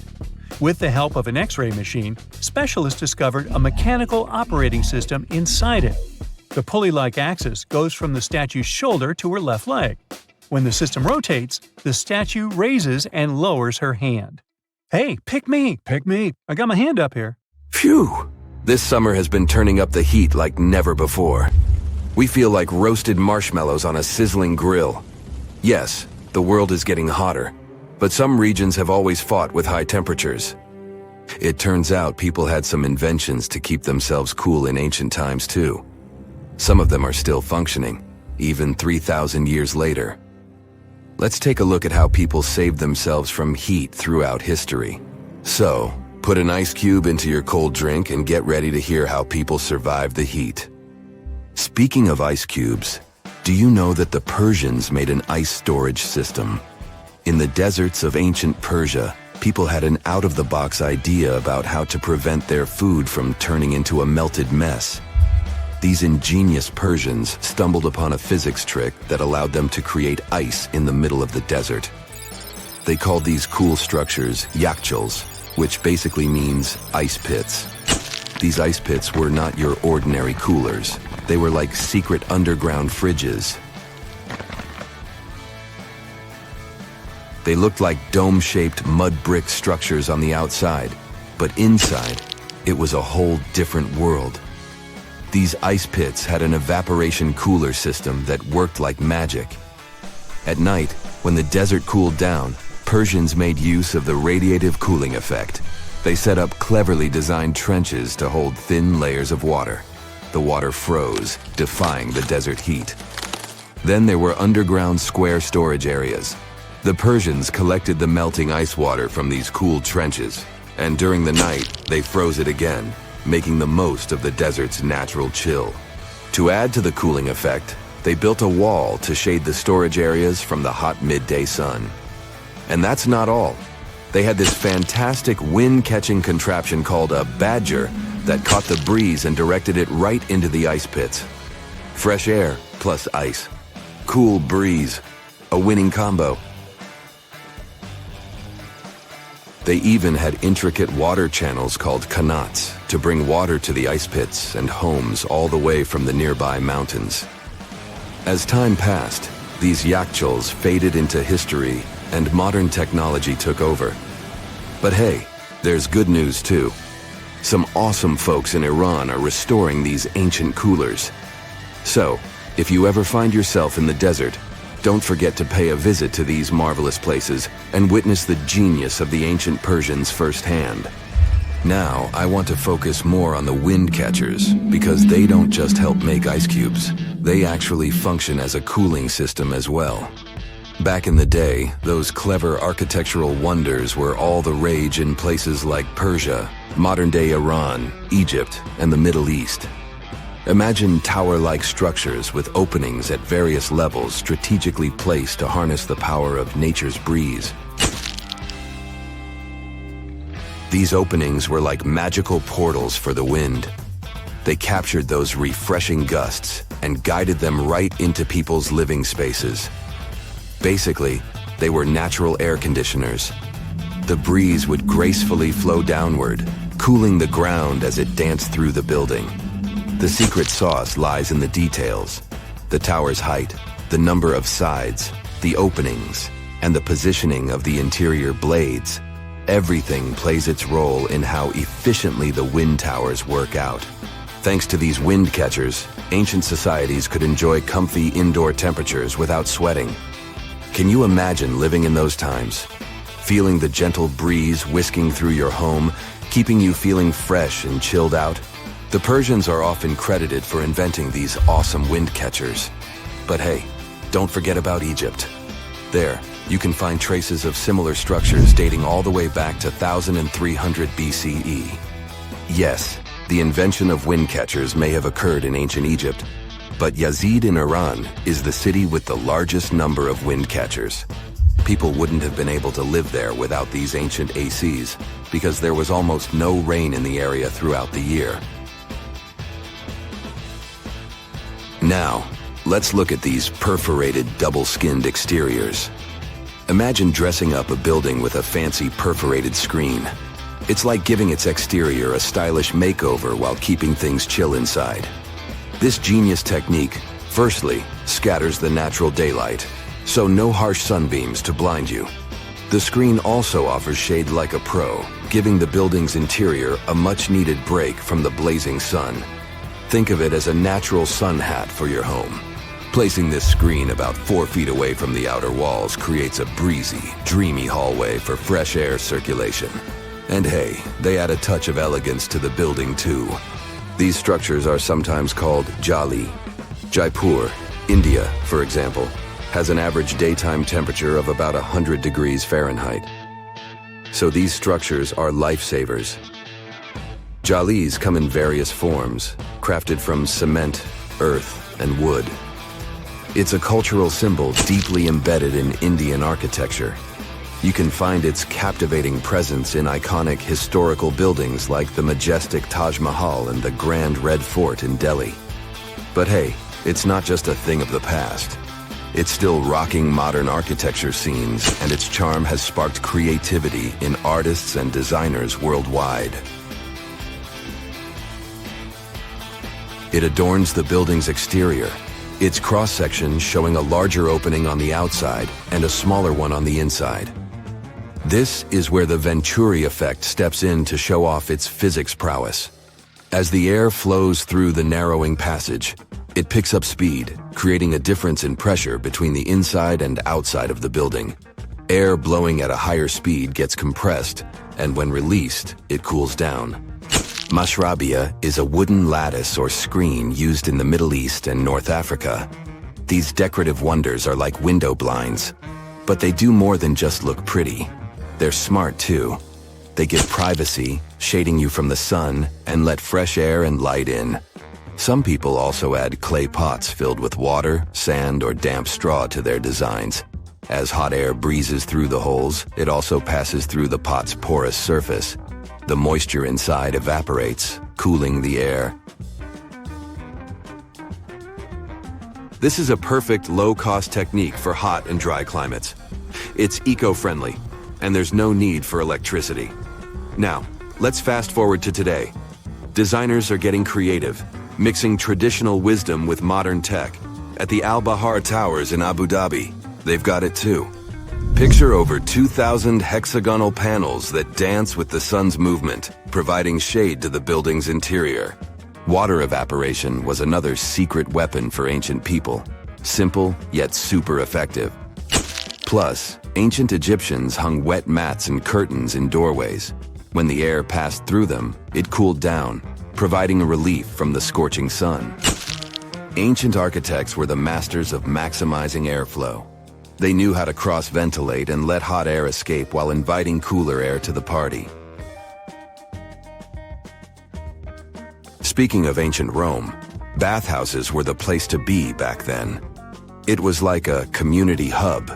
With the help of an X-ray machine, specialists discovered a mechanical operating system inside it. The pulley-like axis goes from the statue's shoulder to her left leg. When the system rotates, the statue raises and lowers her hand. Hey, pick me! I got my hand up here. Phew! This summer has been turning up the heat like never before. We feel like roasted marshmallows on a sizzling grill. Yes, the world is getting hotter, but some regions have always fought with high temperatures. It turns out people had some inventions to keep themselves cool in ancient times too. Some of them are still functioning, even 3,000 years later. Let's take a look at how people saved themselves from heat throughout history. So, put an ice cube into your cold drink and get ready to hear how people survived the heat. Speaking of ice cubes, do you know that the Persians made an ice storage system? In the deserts of ancient Persia, people had an out-of-the-box idea about how to prevent their food from turning into a melted mess. These ingenious Persians stumbled upon a physics trick that allowed them to create ice in the middle of the desert. They called these cool structures yakhchals, which basically means ice pits. These ice pits were not your ordinary coolers. They were like secret underground fridges. They looked like dome-shaped mud brick structures on the outside, but inside, it was a whole different world. These ice pits had an evaporation cooler system that worked like magic. At night, when the desert cooled down, Persians made use of the radiative cooling effect. They set up cleverly designed trenches to hold thin layers of water. The water froze, defying the desert heat. Then there were underground square storage areas. The Persians collected the melting ice water from these cooled trenches, and during the night, they froze it again, making the most of the desert's natural chill. To add to the cooling effect, they built a wall to shade the storage areas from the hot midday sun. And that's not all. They had this fantastic wind-catching contraption called a badger that caught the breeze and directed it right into the ice pits. Fresh air plus ice. Cool breeze. A winning combo. They even had intricate water channels called qanats to bring water to the ice pits and homes all the way from the nearby mountains. As time passed, these yakhchals faded into history and modern technology took over. But hey, there's good news too. Some awesome folks in Iran are restoring these ancient coolers. So, if you ever find yourself in the desert, don't forget to pay a visit to these marvelous places and witness the genius of the ancient Persians firsthand. Now, I want to focus more on the wind catchers because they don't just help make ice cubes. They actually function as a cooling system as well. Back in the day, those clever architectural wonders were all the rage in places like Persia, modern-day Iran, Egypt, and the Middle East. Imagine tower-like structures with openings at various levels strategically placed to harness the power of nature's breeze. These openings were like magical portals for the wind. They captured those refreshing gusts and guided them right into people's living spaces. Basically, they were natural air conditioners. The breeze would gracefully flow downward, cooling the ground as it danced through the building. The secret sauce lies in the details. The tower's height, the number of sides, the openings, and the positioning of the interior blades. Everything plays its role in how efficiently the wind towers work out. Thanks to these wind catchers, ancient societies could enjoy comfy indoor temperatures without sweating. Can you imagine living in those times? Feeling the gentle breeze whisking through your home, keeping you feeling fresh and chilled out? The Persians are often credited for inventing these awesome wind catchers. But hey, don't forget about Egypt. There, you can find traces of similar structures dating all the way back to 1300 BCE. Yes, the invention of wind catchers may have occurred in ancient Egypt, but Yazid in Iran is the city with the largest number of wind catchers. People wouldn't have been able to live there without these ancient ACs because there was almost no rain in the area throughout the year. Now, let's look at these perforated double-skinned exteriors. Imagine dressing up a building with a fancy perforated screen. It's like giving its exterior a stylish makeover while keeping things chill inside. This genius technique, firstly, scatters the natural daylight, so no harsh sunbeams to blind you. The screen also offers shade like a pro, giving the building's interior a much-needed break from the blazing sun. Think of it as a natural sun hat for your home. Placing this screen about 4 feet away from the outer walls creates a breezy, dreamy hallway for fresh air circulation. And hey, they add a touch of elegance to the building too. These structures are sometimes called jali. Jaipur, India, for example, has an average daytime temperature of about 100 degrees Fahrenheit. So these structures are lifesavers. Jalis come in various forms, crafted from cement, earth, and wood. It's a cultural symbol deeply embedded in Indian architecture. You can find its captivating presence in iconic historical buildings like the majestic Taj Mahal and the Grand Red Fort in Delhi. But hey, it's not just a thing of the past. It's still rocking modern architecture scenes, and its charm has sparked creativity in artists and designers worldwide. It adorns the building's exterior, its cross-section showing a larger opening on the outside and a smaller one on the inside. This is where the Venturi effect steps in to show off its physics prowess. As the air flows through the narrowing passage, it picks up speed, creating a difference in pressure between the inside and outside of the building. Air blowing at a higher speed gets compressed, and when released, it cools down. Mashrabia is a wooden lattice or screen used in the Middle East and North Africa. These decorative wonders are like window blinds, but they do more than just look pretty. They're smart too. They give privacy, shading you from the sun, and let fresh air and light in. Some people also add clay pots filled with water, sand, or damp straw to their designs. As hot air breezes through the holes, it also passes through the pot's porous surface. The moisture inside evaporates, cooling the air. This is a perfect low-cost technique for hot and dry climates. It's eco-friendly, and there's no need for electricity. Now, let's fast forward to today. Designers are getting creative, mixing traditional wisdom with modern tech. At the Al Bahar Towers in Abu Dhabi, they've got it too. Picture over 2,000 hexagonal panels that dance with the sun's movement, providing shade to the building's interior. Water evaporation was another secret weapon for ancient people. Simple, yet super effective. Plus, ancient Egyptians hung wet mats and curtains in doorways. When the air passed through them, it cooled down, providing a relief from the scorching sun. Ancient architects were the masters of maximizing airflow. They knew how to cross-ventilate and let hot air escape while inviting cooler air to the party. Speaking of ancient Rome, bathhouses were the place to be back then. It was like a community hub.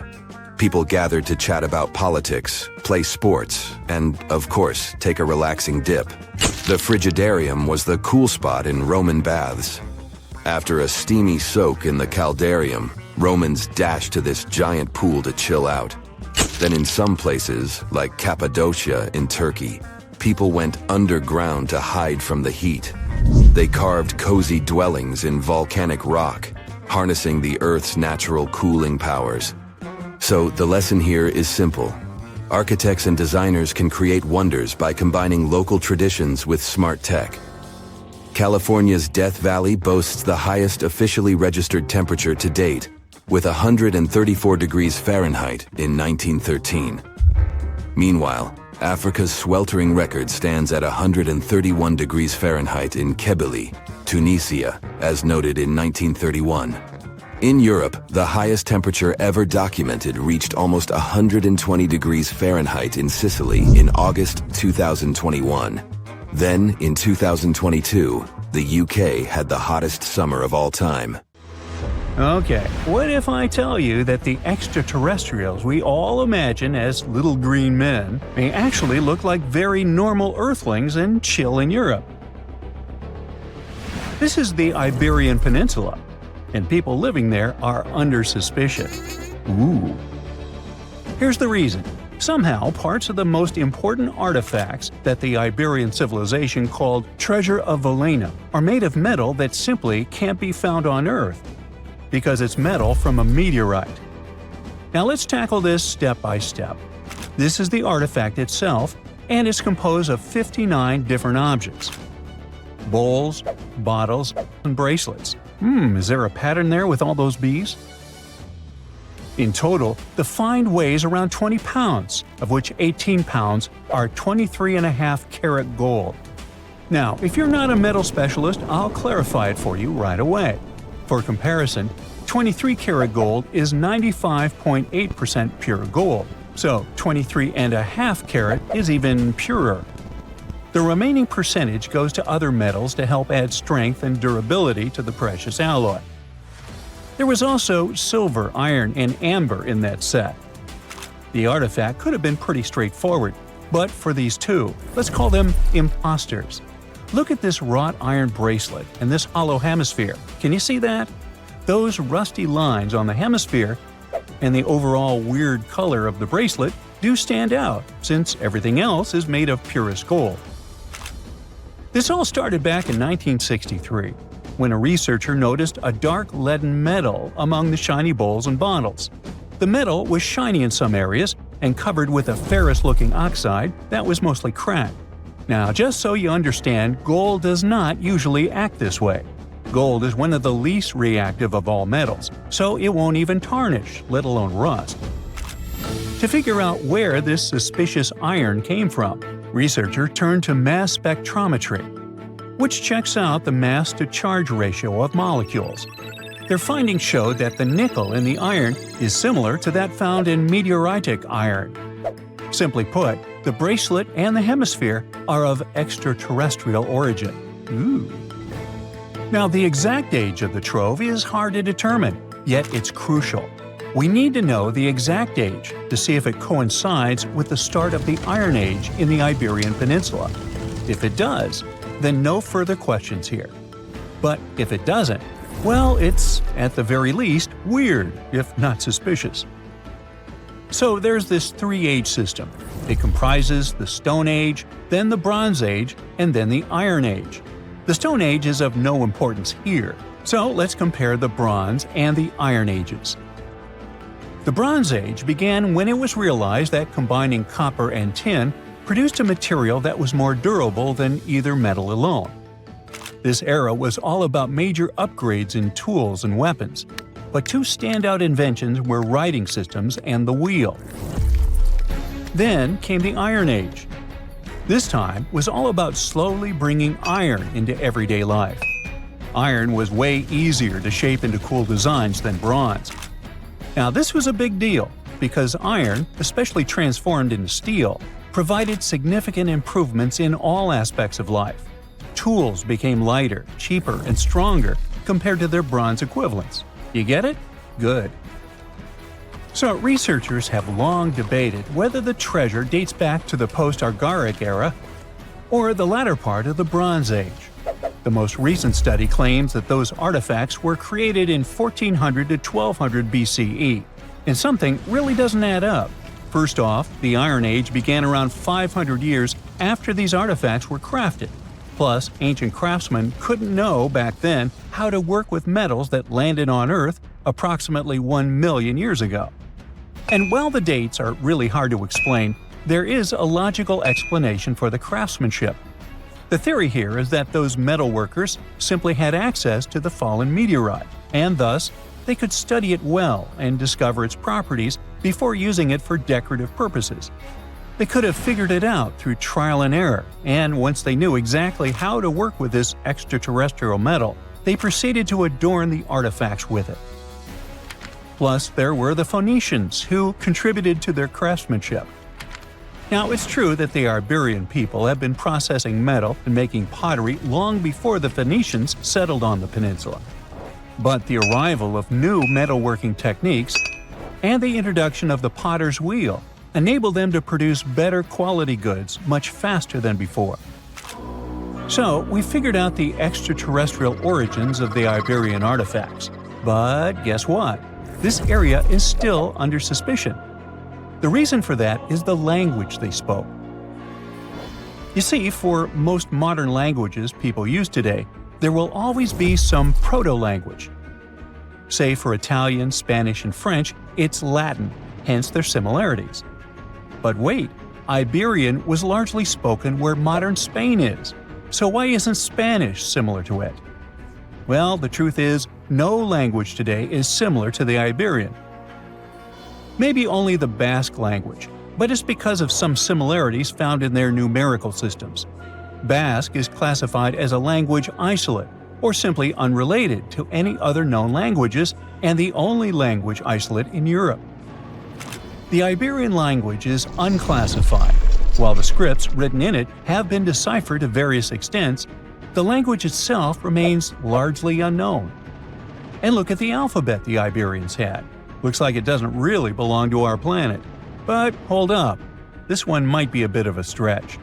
People gathered to chat about politics, play sports, and, of course, take a relaxing dip. The frigidarium was the cool spot in Roman baths. After a steamy soak in the caldarium, Romans dashed to this giant pool to chill out. Then in some places, like Cappadocia in Turkey, people went underground to hide from the heat. They carved cozy dwellings in volcanic rock, harnessing the Earth's natural cooling powers. So the lesson here is simple. Architects and designers can create wonders by combining local traditions with smart tech. California's Death Valley boasts the highest officially registered temperature to date, with 134 degrees Fahrenheit in 1913. Meanwhile, Africa's sweltering record stands at 131 degrees Fahrenheit in Kebili, Tunisia, as noted in 1931. In Europe, the highest temperature ever documented reached almost 120 degrees Fahrenheit in Sicily in August 2021. Then, in 2022, the UK had the hottest summer of all time. Okay, what if I tell you that the extraterrestrials we all imagine as little green men may actually look like very normal Earthlings and chill in Europe? This is the Iberian Peninsula, and people living there are under suspicion. Ooh. Here's the reason. Somehow, parts of the most important artifacts that the Iberian civilization called Treasure of Valena are made of metal that simply can't be found on Earth, because it's metal from a meteorite. Now let's tackle this step by step. This is the artifact itself, and it's composed of 59 different objects. Bowls, bottles, and bracelets. Is there a pattern there with all those bees? In total, the find weighs around 20 pounds, of which 18 pounds are 23.5 karat gold. Now, if you're not a metal specialist, I'll clarify it for you right away. For comparison, 23 karat gold is 95.8% pure gold, so 23.5 karat is even purer. The remaining percentage goes to other metals to help add strength and durability to the precious alloy. There was also silver, iron, and amber in that set. The artifact could have been pretty straightforward, but for these two, let's call them imposters. Look at this wrought iron bracelet and this hollow hemisphere. Can you see that? Those rusty lines on the hemisphere and the overall weird color of the bracelet do stand out, since everything else is made of purest gold. This all started back in 1963, when a researcher noticed a dark leaden metal among the shiny bowls and bottles. The metal was shiny in some areas and covered with a ferrous-looking oxide that was mostly cracked. Now, just so you understand, gold does not usually act this way. Gold is one of the least reactive of all metals, so it won't even tarnish, let alone rust. To figure out where this suspicious iron came from, researchers turned to mass spectrometry, which checks out the mass-to-charge ratio of molecules. Their findings showed that the nickel in the iron is similar to that found in meteoritic iron. Simply put, the bracelet and the hemisphere are of extraterrestrial origin. Ooh. Now, the exact age of the trove is hard to determine, yet it's crucial. We need to know the exact age to see if it coincides with the start of the Iron Age in the Iberian Peninsula. If it does, then no further questions here. But if it doesn't, well, it's, at the very least, weird, if not suspicious. So there's this three-age system. It comprises the Stone Age, then the Bronze Age, and then the Iron Age. The Stone Age is of no importance here, so let's compare the Bronze and the Iron Ages. The Bronze Age began when it was realized that combining copper and tin produced a material that was more durable than either metal alone. This era was all about major upgrades in tools and weapons, but two standout inventions were writing systems and the wheel. Then came the Iron Age. This time was all about slowly bringing iron into everyday life. Iron was way easier to shape into cool designs than bronze. Now, this was a big deal because iron, especially transformed into steel, provided significant improvements in all aspects of life. Tools became lighter, cheaper, and stronger compared to their bronze equivalents. You get it? Good. So, researchers have long debated whether the treasure dates back to the post-Argaric era or the latter part of the Bronze Age. The most recent study claims that those artifacts were created in 1400 to 1200 BCE, and something really doesn't add up. First off, the Iron Age began around 500 years after these artifacts were crafted. Plus, ancient craftsmen couldn't know back then how to work with metals that landed on Earth approximately 1 million years ago. And while the dates are really hard to explain, there is a logical explanation for the craftsmanship. The theory here is that those metal workers simply had access to the fallen meteorite, and thus, they could study it well and discover its properties before using it for decorative purposes. They could have figured it out through trial and error, and once they knew exactly how to work with this extraterrestrial metal, they proceeded to adorn the artifacts with it. Plus, there were the Phoenicians, who contributed to their craftsmanship. Now, it's true that the Iberian people have been processing metal and making pottery long before the Phoenicians settled on the peninsula. But the arrival of new metalworking techniques and the introduction of the potter's wheel enabled them to produce better quality goods much faster than before. So, we figured out the extraterrestrial origins of the Iberian artifacts. But guess what? This area is still under suspicion. The reason for that is the language they spoke. You see, for most modern languages people use today, there will always be some proto-language. Say for Italian, Spanish, and French, it's Latin, hence their similarities. But wait, Iberian was largely spoken where modern Spain is, so why isn't Spanish similar to it? Well, the truth is, no language today is similar to the Iberian. Maybe only the Basque language, but it's because of some similarities found in their numerical systems. Basque is classified as a language isolate, or simply unrelated to any other known languages, and the only language isolate in Europe. The Iberian language is unclassified. While the scripts written in it have been deciphered to various extents, the language itself remains largely unknown. And look at the alphabet the Iberians had. Looks like it doesn't really belong to our planet. But hold up, this one might be a bit of a stretch.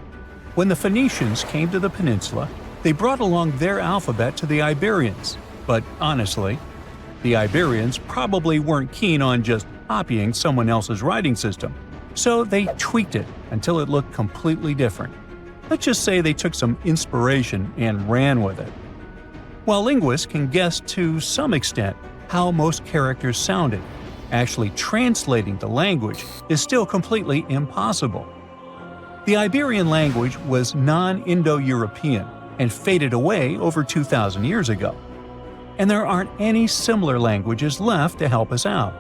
When the Phoenicians came to the peninsula, they brought along their alphabet to the Iberians. But honestly, the Iberians probably weren't keen on just copying someone else's writing system, so they tweaked it until it looked completely different. Let's just say they took some inspiration and ran with it. While linguists can guess to some extent how most characters sounded, actually translating the language is still completely impossible. The Iberian language was non-Indo-European and faded away over 2,000 years ago. And there aren't any similar languages left to help us out.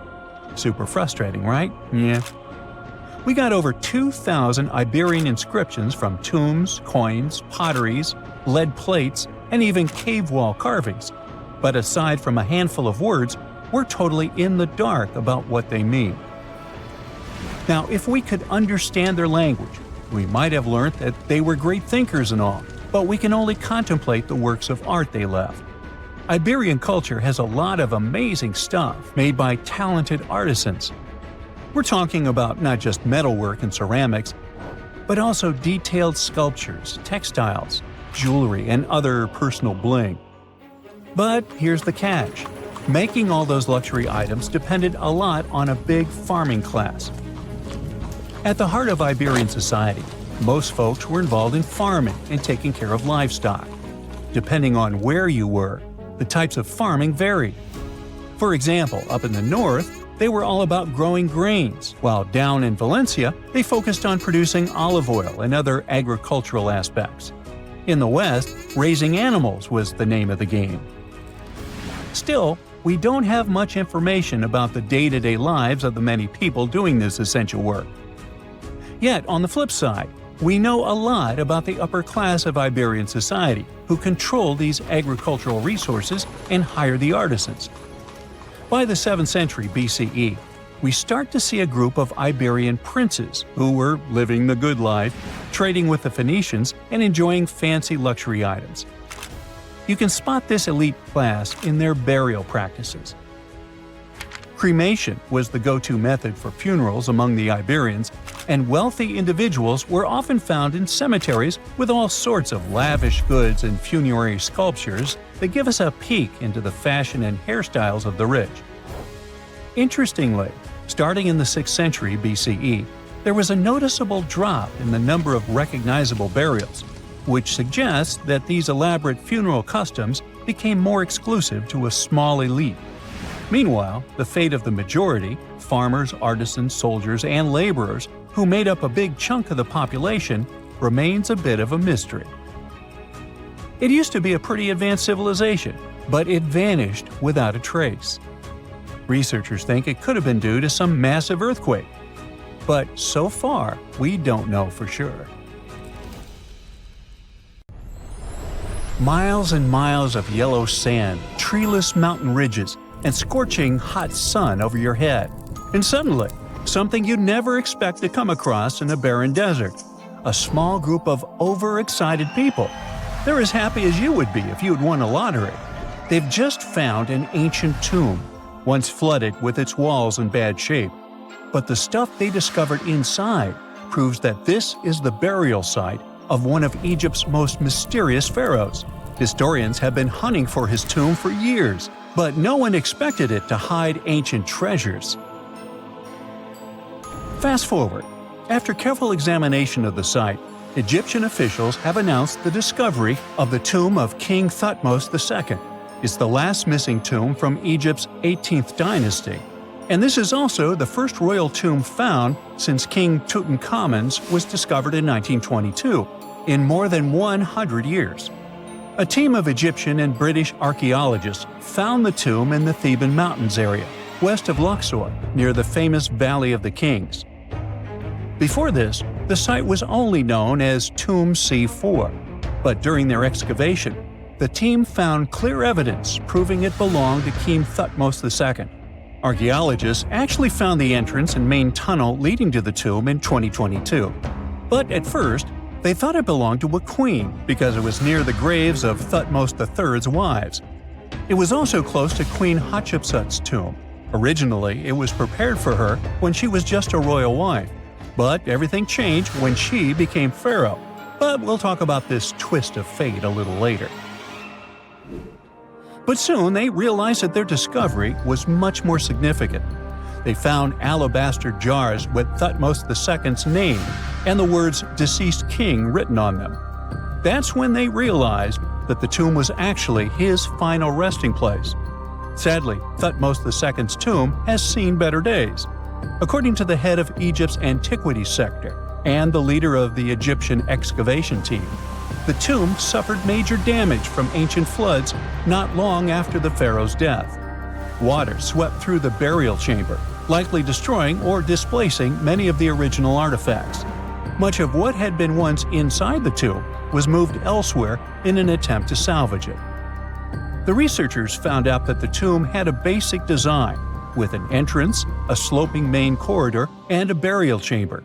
Super frustrating, right? Yeah. We got over 2,000 Iberian inscriptions from tombs, coins, potteries, lead plates, and even cave wall carvings. But aside from a handful of words, we're totally in the dark about what they mean. Now, if we could understand their language, we might have learned that they were great thinkers and all, but we can only contemplate the works of art they left. Iberian culture has a lot of amazing stuff made by talented artisans. We're talking about not just metalwork and ceramics, but also detailed sculptures, textiles, jewelry, and other personal bling. But here's the catch. Making all those luxury items depended a lot on a big farming class. At the heart of Iberian society, most folks were involved in farming and taking care of livestock. Depending on where you were, the types of farming varied. For example, up in the north, they were all about growing grains, while down in Valencia, they focused on producing olive oil and other agricultural aspects. In the west, raising animals was the name of the game. Still, we don't have much information about the day-to-day lives of the many people doing this essential work. Yet, on the flip side, we know a lot about the upper class of Iberian society, who control these agricultural resources and hire the artisans. By the 7th century BCE, we start to see a group of Iberian princes who were living the good life, trading with the Phoenicians and enjoying fancy luxury items. You can spot this elite class in their burial practices. Cremation was the go-to method for funerals among the Iberians, and wealthy individuals were often found in cemeteries with all sorts of lavish goods and funerary sculptures that give us a peek into the fashion and hairstyles of the rich. Interestingly, starting in the 6th century BCE, there was a noticeable drop in the number of recognizable burials, which suggests that these elaborate funeral customs became more exclusive to a small elite. Meanwhile, the fate of the majority, farmers, artisans, soldiers, and laborers, who made up a big chunk of the population, remains a bit of a mystery. It used to be a pretty advanced civilization, but it vanished without a trace. Researchers think it could have been due to some massive earthquake, but so far, we don't know for sure. Miles and miles of yellow sand, treeless mountain ridges, and scorching hot sun over your head. And suddenly, something you'd never expect to come across in a barren desert. A small group of overexcited people. They're as happy as you would be if you'd won a lottery. They've just found an ancient tomb, once flooded with its walls in bad shape. But the stuff they discovered inside proves that this is the burial site of one of Egypt's most mysterious pharaohs. Historians have been hunting for his tomb for years, but no one expected it to hide ancient treasures. Fast forward. After careful examination of the site, Egyptian officials have announced the discovery of the tomb of King Thutmose II. It's the last missing tomb from Egypt's 18th dynasty. And this is also the first royal tomb found since King Tutankhamun's was discovered in 1922, in more than 100 years. A team of Egyptian and British archaeologists found the tomb in the Theban Mountains area, west of Luxor, near the famous Valley of the Kings. Before this, the site was only known as Tomb C4, but during their excavation, the team found clear evidence proving it belonged to King Thutmose II. Archaeologists actually found the entrance and main tunnel leading to the tomb in 2022. But at first, they thought it belonged to a queen because it was near the graves of Thutmose III's wives. It was also close to Queen Hatshepsut's tomb. Originally, it was prepared for her when she was just a royal wife, but everything changed when she became pharaoh. But we'll talk about this twist of fate a little later. But soon they realized that their discovery was much more significant. They found alabaster jars with Thutmose II's name and the words "deceased king" written on them. That's when they realized that the tomb was actually his final resting place. Sadly, Thutmose II's tomb has seen better days. According to the head of Egypt's antiquities sector and the leader of the Egyptian excavation team, the tomb suffered major damage from ancient floods not long after the pharaoh's death. Water swept through the burial chamber, likely destroying or displacing many of the original artifacts. Much of what had been once inside the tomb was moved elsewhere in an attempt to salvage it. The researchers found out that the tomb had a basic design, with an entrance, a sloping main corridor, and a burial chamber.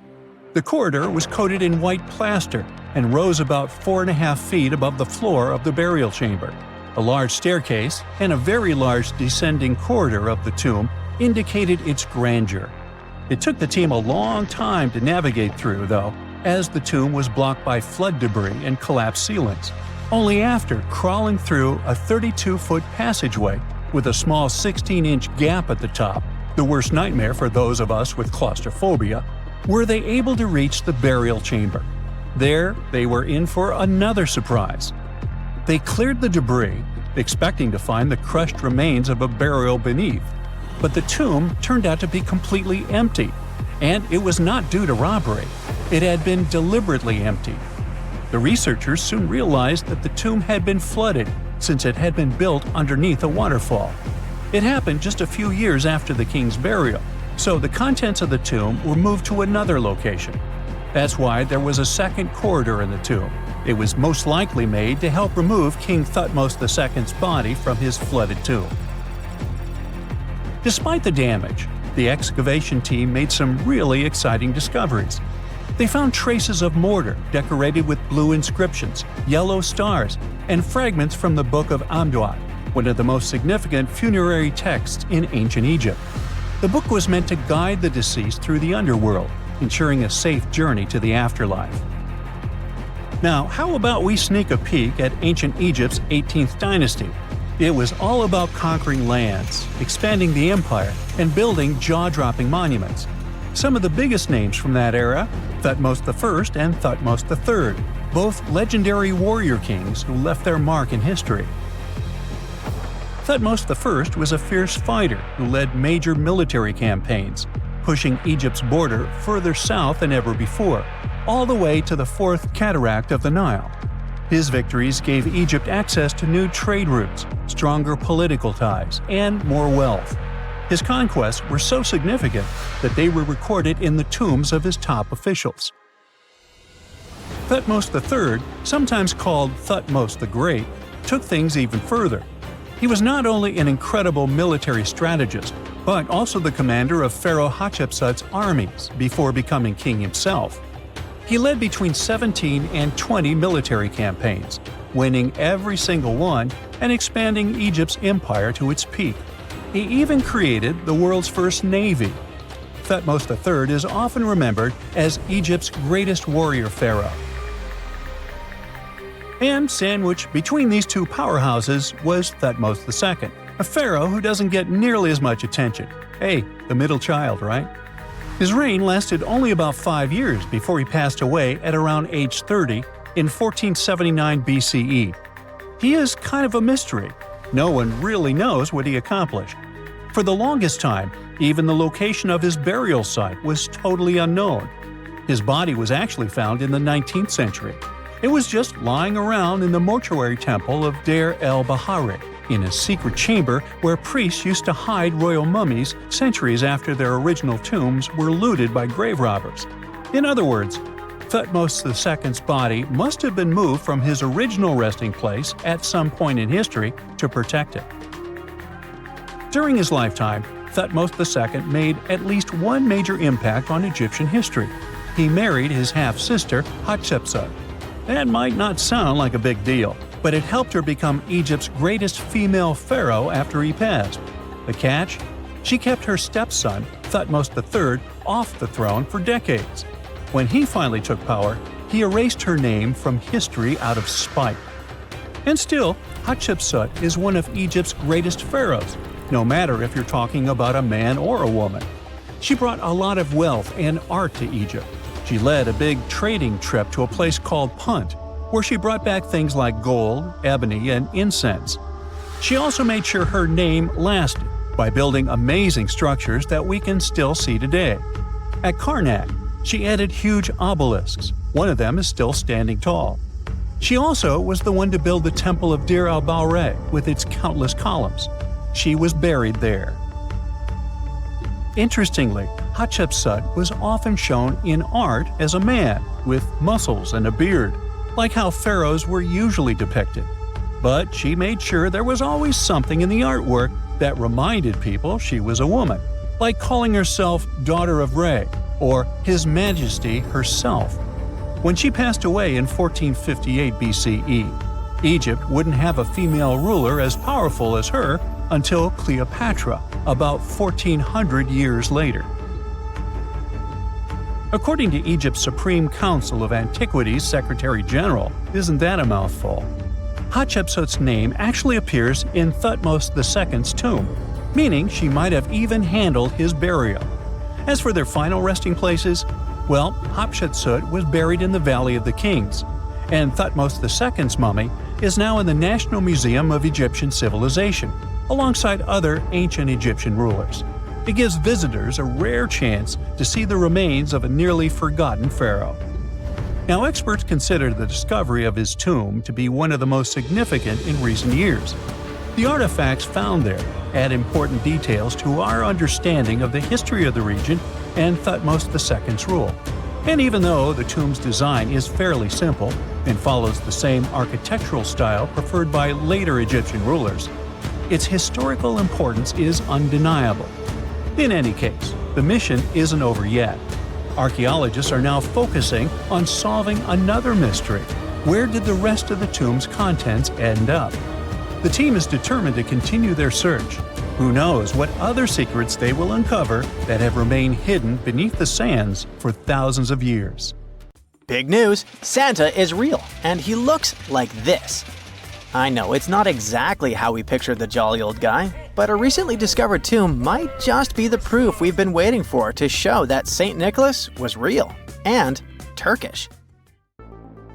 The corridor was coated in white plaster and rose about 4.5 feet above the floor of the burial chamber. A large staircase and a very large descending corridor of the tomb indicated its grandeur. It took the team a long time to navigate through, though, as the tomb was blocked by flood debris and collapsed ceilings. Only after crawling through a 32-foot passageway with a small 16-inch gap at the top, the worst nightmare for those of us with claustrophobia, were they able to reach the burial chamber. There, they were in for another surprise. They cleared the debris, expecting to find the crushed remains of a burial beneath. But the tomb turned out to be completely empty, and it was not due to robbery. It had been deliberately emptied. The researchers soon realized that the tomb had been flooded since it had been built underneath a waterfall. It happened just a few years after the king's burial, so the contents of the tomb were moved to another location. That's why there was a second corridor in the tomb. It was most likely made to help remove King Thutmose II's body from his flooded tomb. Despite the damage, the excavation team made some really exciting discoveries. They found traces of mortar decorated with blue inscriptions, yellow stars, and fragments from the Book of Amduat, one of the most significant funerary texts in ancient Egypt. The book was meant to guide the deceased through the underworld, ensuring a safe journey to the afterlife. Now, how about we sneak a peek at ancient Egypt's 18th dynasty? It was all about conquering lands, expanding the empire, and building jaw-dropping monuments. Some of the biggest names from that era, Thutmose I and Thutmose III, both legendary warrior kings who left their mark in history. Thutmose I was a fierce fighter who led major military campaigns, pushing Egypt's border further south than ever before, all the way to the fourth cataract of the Nile. His victories gave Egypt access to new trade routes, stronger political ties, and more wealth. His conquests were so significant that they were recorded in the tombs of his top officials. Thutmose III, sometimes called Thutmose the Great, took things even further. He was not only an incredible military strategist, but also the commander of Pharaoh Hatshepsut's armies before becoming king himself. He led between 17 and 20 military campaigns, winning every single one and expanding Egypt's empire to its peak. He even created the world's first navy. Thutmose III is often remembered as Egypt's greatest warrior pharaoh. And sandwiched between these two powerhouses was Thutmose II, a pharaoh who doesn't get nearly as much attention. Hey, the middle child, right? His reign lasted only about 5 years before he passed away at around age 30 in 1479 BCE. He is kind of a mystery. No one really knows what he accomplished. For the longest time, even the location of his burial site was totally unknown. His body was actually found in the 19th century. It was just lying around in the mortuary temple of Deir el-Bahari, in a secret chamber where priests used to hide royal mummies centuries after their original tombs were looted by grave robbers. In other words, Thutmose II's body must have been moved from his original resting place at some point in history to protect it. During his lifetime, Thutmose II made at least one major impact on Egyptian history. He married his half-sister Hatshepsut. That might not sound like a big deal, but it helped her become Egypt's greatest female pharaoh after he passed. The catch? She kept her stepson, Thutmose III, off the throne for decades. When he finally took power, he erased her name from history out of spite. And still, Hatshepsut is one of Egypt's greatest pharaohs, no matter if you're talking about a man or a woman. She brought a lot of wealth and art to Egypt. She led a big trading trip to a place called Punt, where she brought back things like gold, ebony, and incense. She also made sure her name lasted by building amazing structures that we can still see today. At Karnak, she added huge obelisks. One of them is still standing tall. She also was the one to build the Temple of Dir al-Bahre with its countless columns. She was buried there. Interestingly, Hatshepsut was often shown in art as a man, with muscles and a beard, like how pharaohs were usually depicted. But she made sure there was always something in the artwork that reminded people she was a woman, like calling herself Daughter of Re, or His Majesty herself. When she passed away in 1458 BCE, Egypt wouldn't have a female ruler as powerful as her until Cleopatra, about 1400 years later. According to Egypt's Supreme Council of Antiquities Secretary General, isn't that a mouthful? Hatshepsut's name actually appears in Thutmose II's tomb, meaning she might have even handled his burial. As for their final resting places, well, Hatshepsut was buried in the Valley of the Kings, and Thutmose II's mummy is now in the National Museum of Egyptian Civilization, alongside other ancient Egyptian rulers. It gives visitors a rare chance to see the remains of a nearly forgotten pharaoh. Now, experts consider the discovery of his tomb to be one of the most significant in recent years. The artifacts found there add important details to our understanding of the history of the region and Thutmose II's rule. And even though the tomb's design is fairly simple and follows the same architectural style preferred by later Egyptian rulers, its historical importance is undeniable. In any case, the mission isn't over yet. Archaeologists are now focusing on solving another mystery. Where did the rest of the tomb's contents end up? The team is determined to continue their search. Who knows what other secrets they will uncover that have remained hidden beneath the sands for thousands of years. Big news! Santa is real, and he looks like this. I know it's not exactly how we pictured the jolly old guy, but a recently discovered tomb might just be the proof we've been waiting for to show that St. Nicholas was real and Turkish.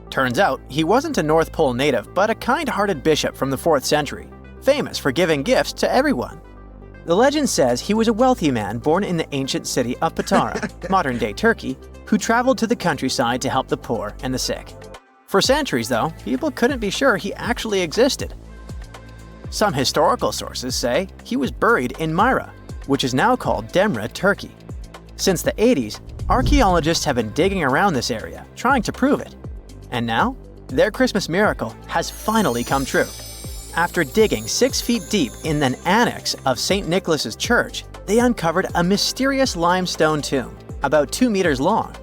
Turns out, he wasn't a North Pole native, but a kind-hearted bishop from the 4th century, famous for giving gifts to everyone. The legend says he was a wealthy man born in the ancient city of Patara, modern-day Turkey, who traveled to the countryside to help the poor and the sick. For centuries, though, people couldn't be sure he actually existed. Some historical sources say he was buried in Myra, which is now called Demre, Turkey. Since the 80s, archaeologists have been digging around this area, trying to prove it. And now, their Christmas miracle has finally come true. After digging 6 feet deep in an annex of St. Nicholas's church, they uncovered a mysterious limestone tomb, about 2 meters long.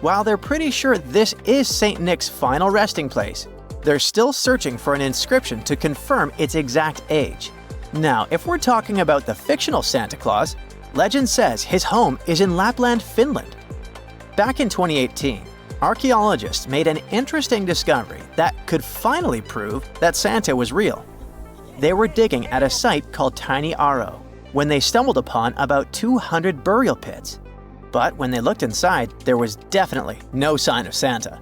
While they're pretty sure this is St. Nick's final resting place, they're still searching for an inscription to confirm its exact age. Now, if we're talking about the fictional Santa Claus, legend says his home is in Lapland, Finland. Back in 2018, archaeologists made an interesting discovery that could finally prove that Santa was real. They were digging at a site called Tiny Aro when they stumbled upon about 200 burial pits. But when they looked inside, there was definitely no sign of Santa.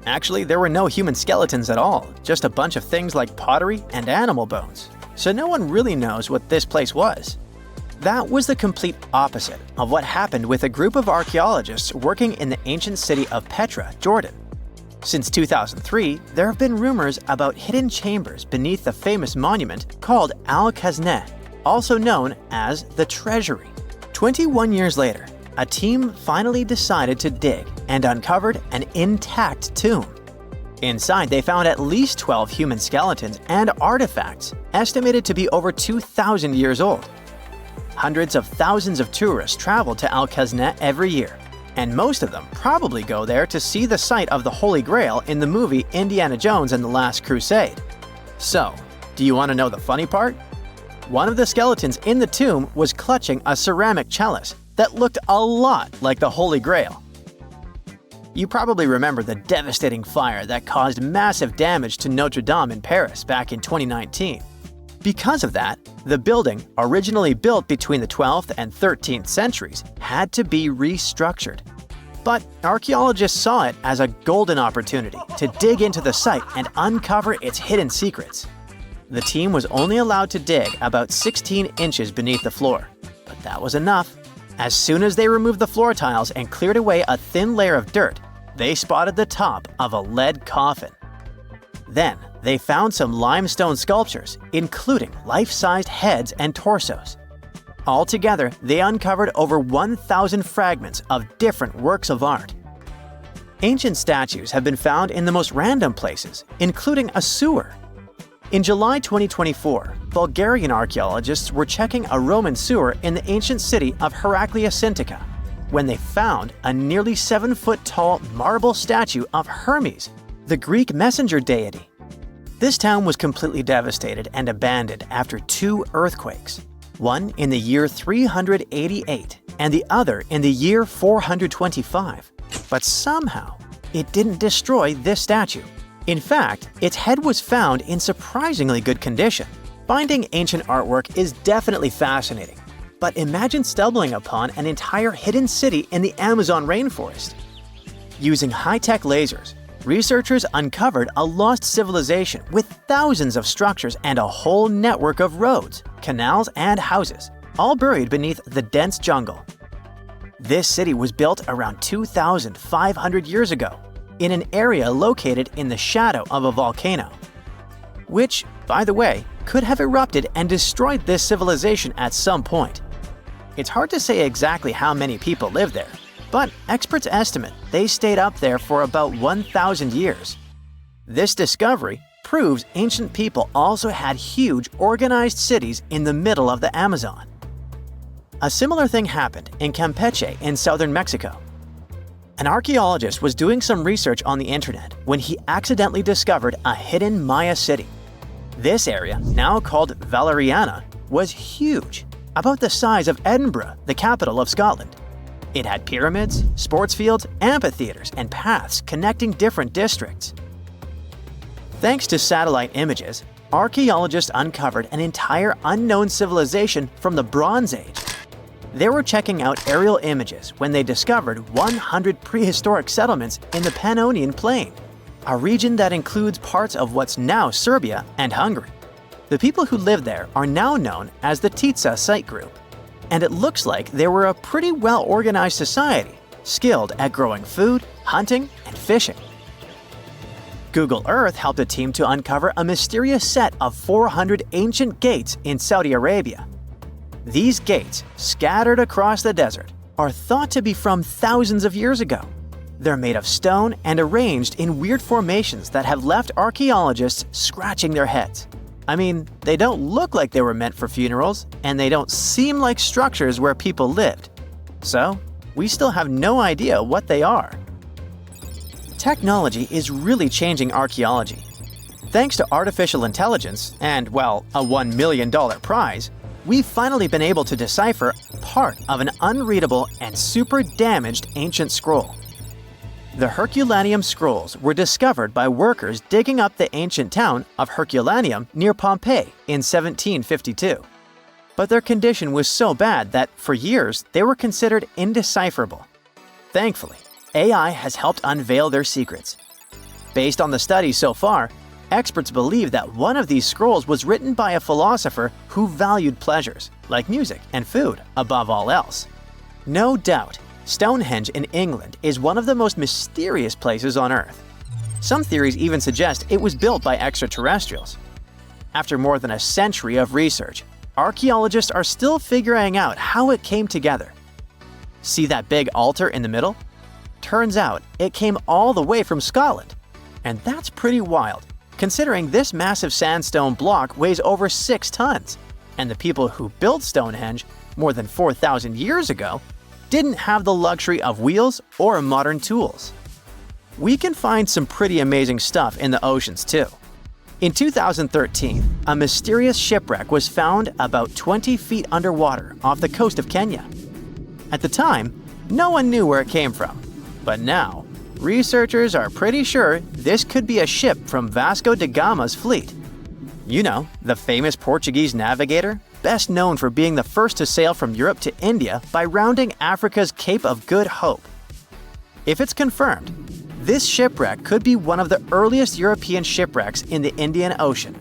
Actually, there were no human skeletons at all, just a bunch of things like pottery and animal bones. So no one really knows what this place was. That was the complete opposite of what happened with a group of archaeologists working in the ancient city of Petra, Jordan. Since 2003, there have been rumors about hidden chambers beneath the famous monument called Al-Khazneh, also known as the Treasury. 21 years later, a team finally decided to dig and uncovered an intact tomb. Inside, they found at least 12 human skeletons and artifacts, estimated to be over 2,000 years old. Hundreds of thousands of tourists travel to Al-Khazneh every year, and most of them probably go there to see the site of the Holy Grail in the movie Indiana Jones and the Last Crusade. So, do you want to know the funny part? One of the skeletons in the tomb was clutching a ceramic chalice that looked a lot like the Holy Grail. You probably remember the devastating fire that caused massive damage to Notre Dame in Paris back in 2019. Because of that, the building, originally built between the 12th and 13th centuries, had to be restructured. But archaeologists saw it as a golden opportunity to dig into the site and uncover its hidden secrets. The team was only allowed to dig about 16 inches beneath the floor, but that was enough. As soon as they removed the floor tiles and cleared away a thin layer of dirt, they spotted the top of a lead coffin. Then, they found some limestone sculptures, including life-sized heads and torsos. Altogether, they uncovered over 1,000 fragments of different works of art. Ancient statues have been found in the most random places, including a sewer. In July 2024, Bulgarian archaeologists were checking a Roman sewer in the ancient city of Heraclea Sintica when they found a nearly 7-foot-tall marble statue of Hermes, the Greek messenger deity. This town was completely devastated and abandoned after 2 earthquakes, one in the year 388 and the other in the year 425. But somehow, it didn't destroy this statue. In fact, its head was found in surprisingly good condition. Finding ancient artwork is definitely fascinating, but imagine stumbling upon an entire hidden city in the Amazon rainforest. Using high-tech lasers, researchers uncovered a lost civilization with thousands of structures and a whole network of roads, canals, and houses, all buried beneath the dense jungle. This city was built around 2,500 years ago, in an area located in the shadow of a volcano, which, by the way, could have erupted and destroyed this civilization at some point. It's hard to say exactly how many people lived there, but experts estimate they stayed up there for about 1,000 years. This discovery proves ancient people also had huge, organized cities in the middle of the Amazon. A similar thing happened in Campeche in southern Mexico. An archaeologist was doing some research on the internet when he accidentally discovered a hidden Maya city. This area, now called Valeriana, was huge, about the size of Edinburgh, the capital of Scotland. It had pyramids, sports fields, amphitheaters, and paths connecting different districts. Thanks to satellite images, archaeologists uncovered an entire unknown civilization from the Bronze Age. They were checking out aerial images when they discovered 100 prehistoric settlements in the Pannonian Plain, a region that includes parts of what's now Serbia and Hungary. The people who lived there are now known as the Titsa site group, and it looks like they were a pretty well-organized society, skilled at growing food, hunting, and fishing. Google Earth helped a team to uncover a mysterious set of 400 ancient gates in Saudi Arabia. These gates, scattered across the desert, are thought to be from thousands of years ago. They're made of stone and arranged in weird formations that have left archaeologists scratching their heads. I mean, they don't look like they were meant for funerals, and they don't seem like structures where people lived. So, we still have no idea what they are. Technology is really changing archaeology. Thanks to artificial intelligence and, well, a $1 million prize, we've finally been able to decipher part of an unreadable and super damaged ancient scroll. The Herculaneum scrolls were discovered by workers digging up the ancient town of Herculaneum near Pompeii in 1752. But their condition was so bad that, for years, they were considered indecipherable. Thankfully, AI has helped unveil their secrets. Based on the studies so far, experts believe that one of these scrolls was written by a philosopher who valued pleasures, like music and food, above all else. No doubt, Stonehenge in England is one of the most mysterious places on Earth. Some theories even suggest it was built by extraterrestrials. After more than a century of research, archaeologists are still figuring out how it came together. See that big altar in the middle? Turns out it came all the way from Scotland. And that's pretty wild, considering this massive sandstone block weighs over 6 tons, and the people who built Stonehenge more than 4,000 years ago didn't have the luxury of wheels or modern tools. We can find some pretty amazing stuff in the oceans too. In 2013, a mysterious shipwreck was found about 20 feet underwater off the coast of Kenya. At the time, no one knew where it came from, but now, researchers are pretty sure this could be a ship from Vasco da Gama's fleet. You know, the famous Portuguese navigator, best known for being the first to sail from Europe to India by rounding Africa's Cape of Good Hope. If it's confirmed, this shipwreck could be one of the earliest European shipwrecks in the Indian Ocean.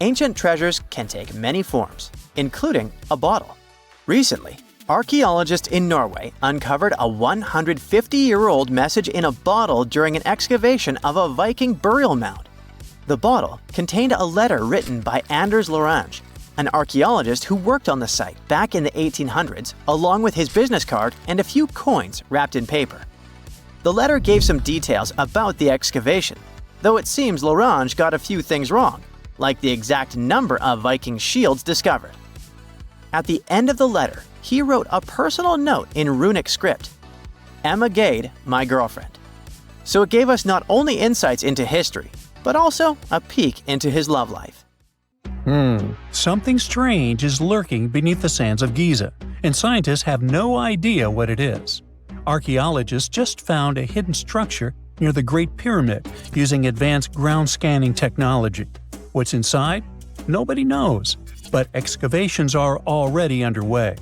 Ancient treasures can take many forms, including a bottle. Recently, archaeologists in Norway uncovered a 150-year-old message in a bottle during an excavation of a Viking burial mound. The bottle contained a letter written by Anders Lorange, an archaeologist who worked on the site back in the 1800s, along with his business card and a few coins wrapped in paper. The letter gave some details about the excavation, though it seems Lorange got a few things wrong, like the exact number of Viking shields discovered. At the end of the letter, he wrote a personal note in runic script, "Emma Gade, my girlfriend." So it gave us not only insights into history, but also a peek into his love life. Something strange is lurking beneath the sands of Giza, and scientists have no idea what it is. Archaeologists just found a hidden structure near the Great Pyramid using advanced ground scanning technology. What's inside? Nobody knows, but excavations are already underway.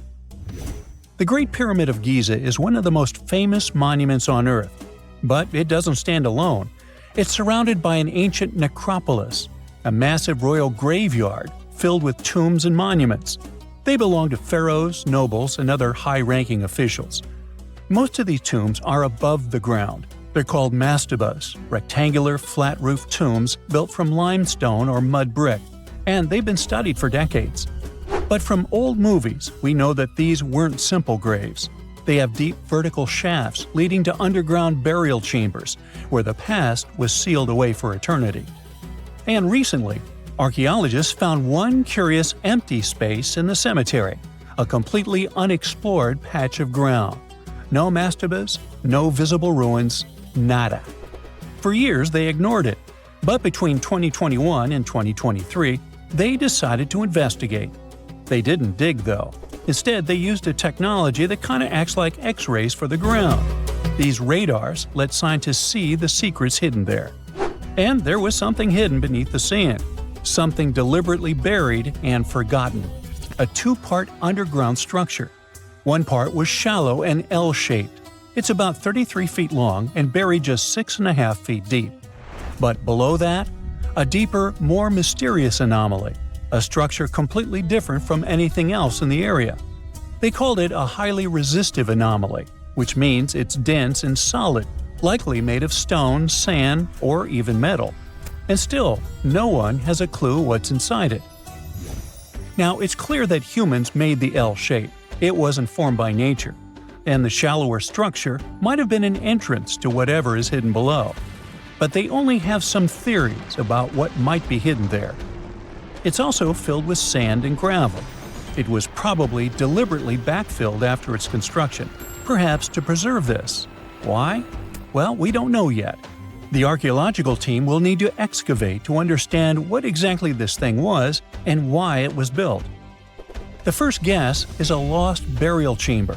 The Great Pyramid of Giza is one of the most famous monuments on Earth, but it doesn't stand alone. It's surrounded by an ancient necropolis, a massive royal graveyard filled with tombs and monuments. They belong to pharaohs, nobles, and other high-ranking officials. Most of these tombs are above the ground. They're called mastabas, rectangular, flat-roofed tombs built from limestone or mud brick, and they've been studied for decades. But from old movies, we know that these weren't simple graves. They have deep vertical shafts leading to underground burial chambers, where the past was sealed away for eternity. And recently, archaeologists found one curious empty space in the cemetery, a completely unexplored patch of ground. No mastabas, no visible ruins, nada. For years they ignored it, but between 2021 and 2023, they decided to investigate. They didn't dig though. Instead, they used a technology that kind of acts like X-rays for the ground. These radars let scientists see the secrets hidden there. And there was something hidden beneath the sand, something deliberately buried and forgotten. A two-part underground structure. One part was shallow and L-shaped. It's about 33 feet long and buried just 6.5 feet deep. But below that, a deeper, more mysterious anomaly, a structure completely different from anything else in the area. They called it a highly resistive anomaly, which means it's dense and solid, likely made of stone, sand, or even metal. And still, no one has a clue what's inside it. Now, it's clear that humans made the L shape. It wasn't formed by nature, and the shallower structure might have been an entrance to whatever is hidden below. But they only have some theories about what might be hidden there. It's also filled with sand and gravel. It was probably deliberately backfilled after its construction, perhaps to preserve this. Why? Well, we don't know yet. The archaeological team will need to excavate to understand what exactly this thing was and why it was built. The first guess is a lost burial chamber.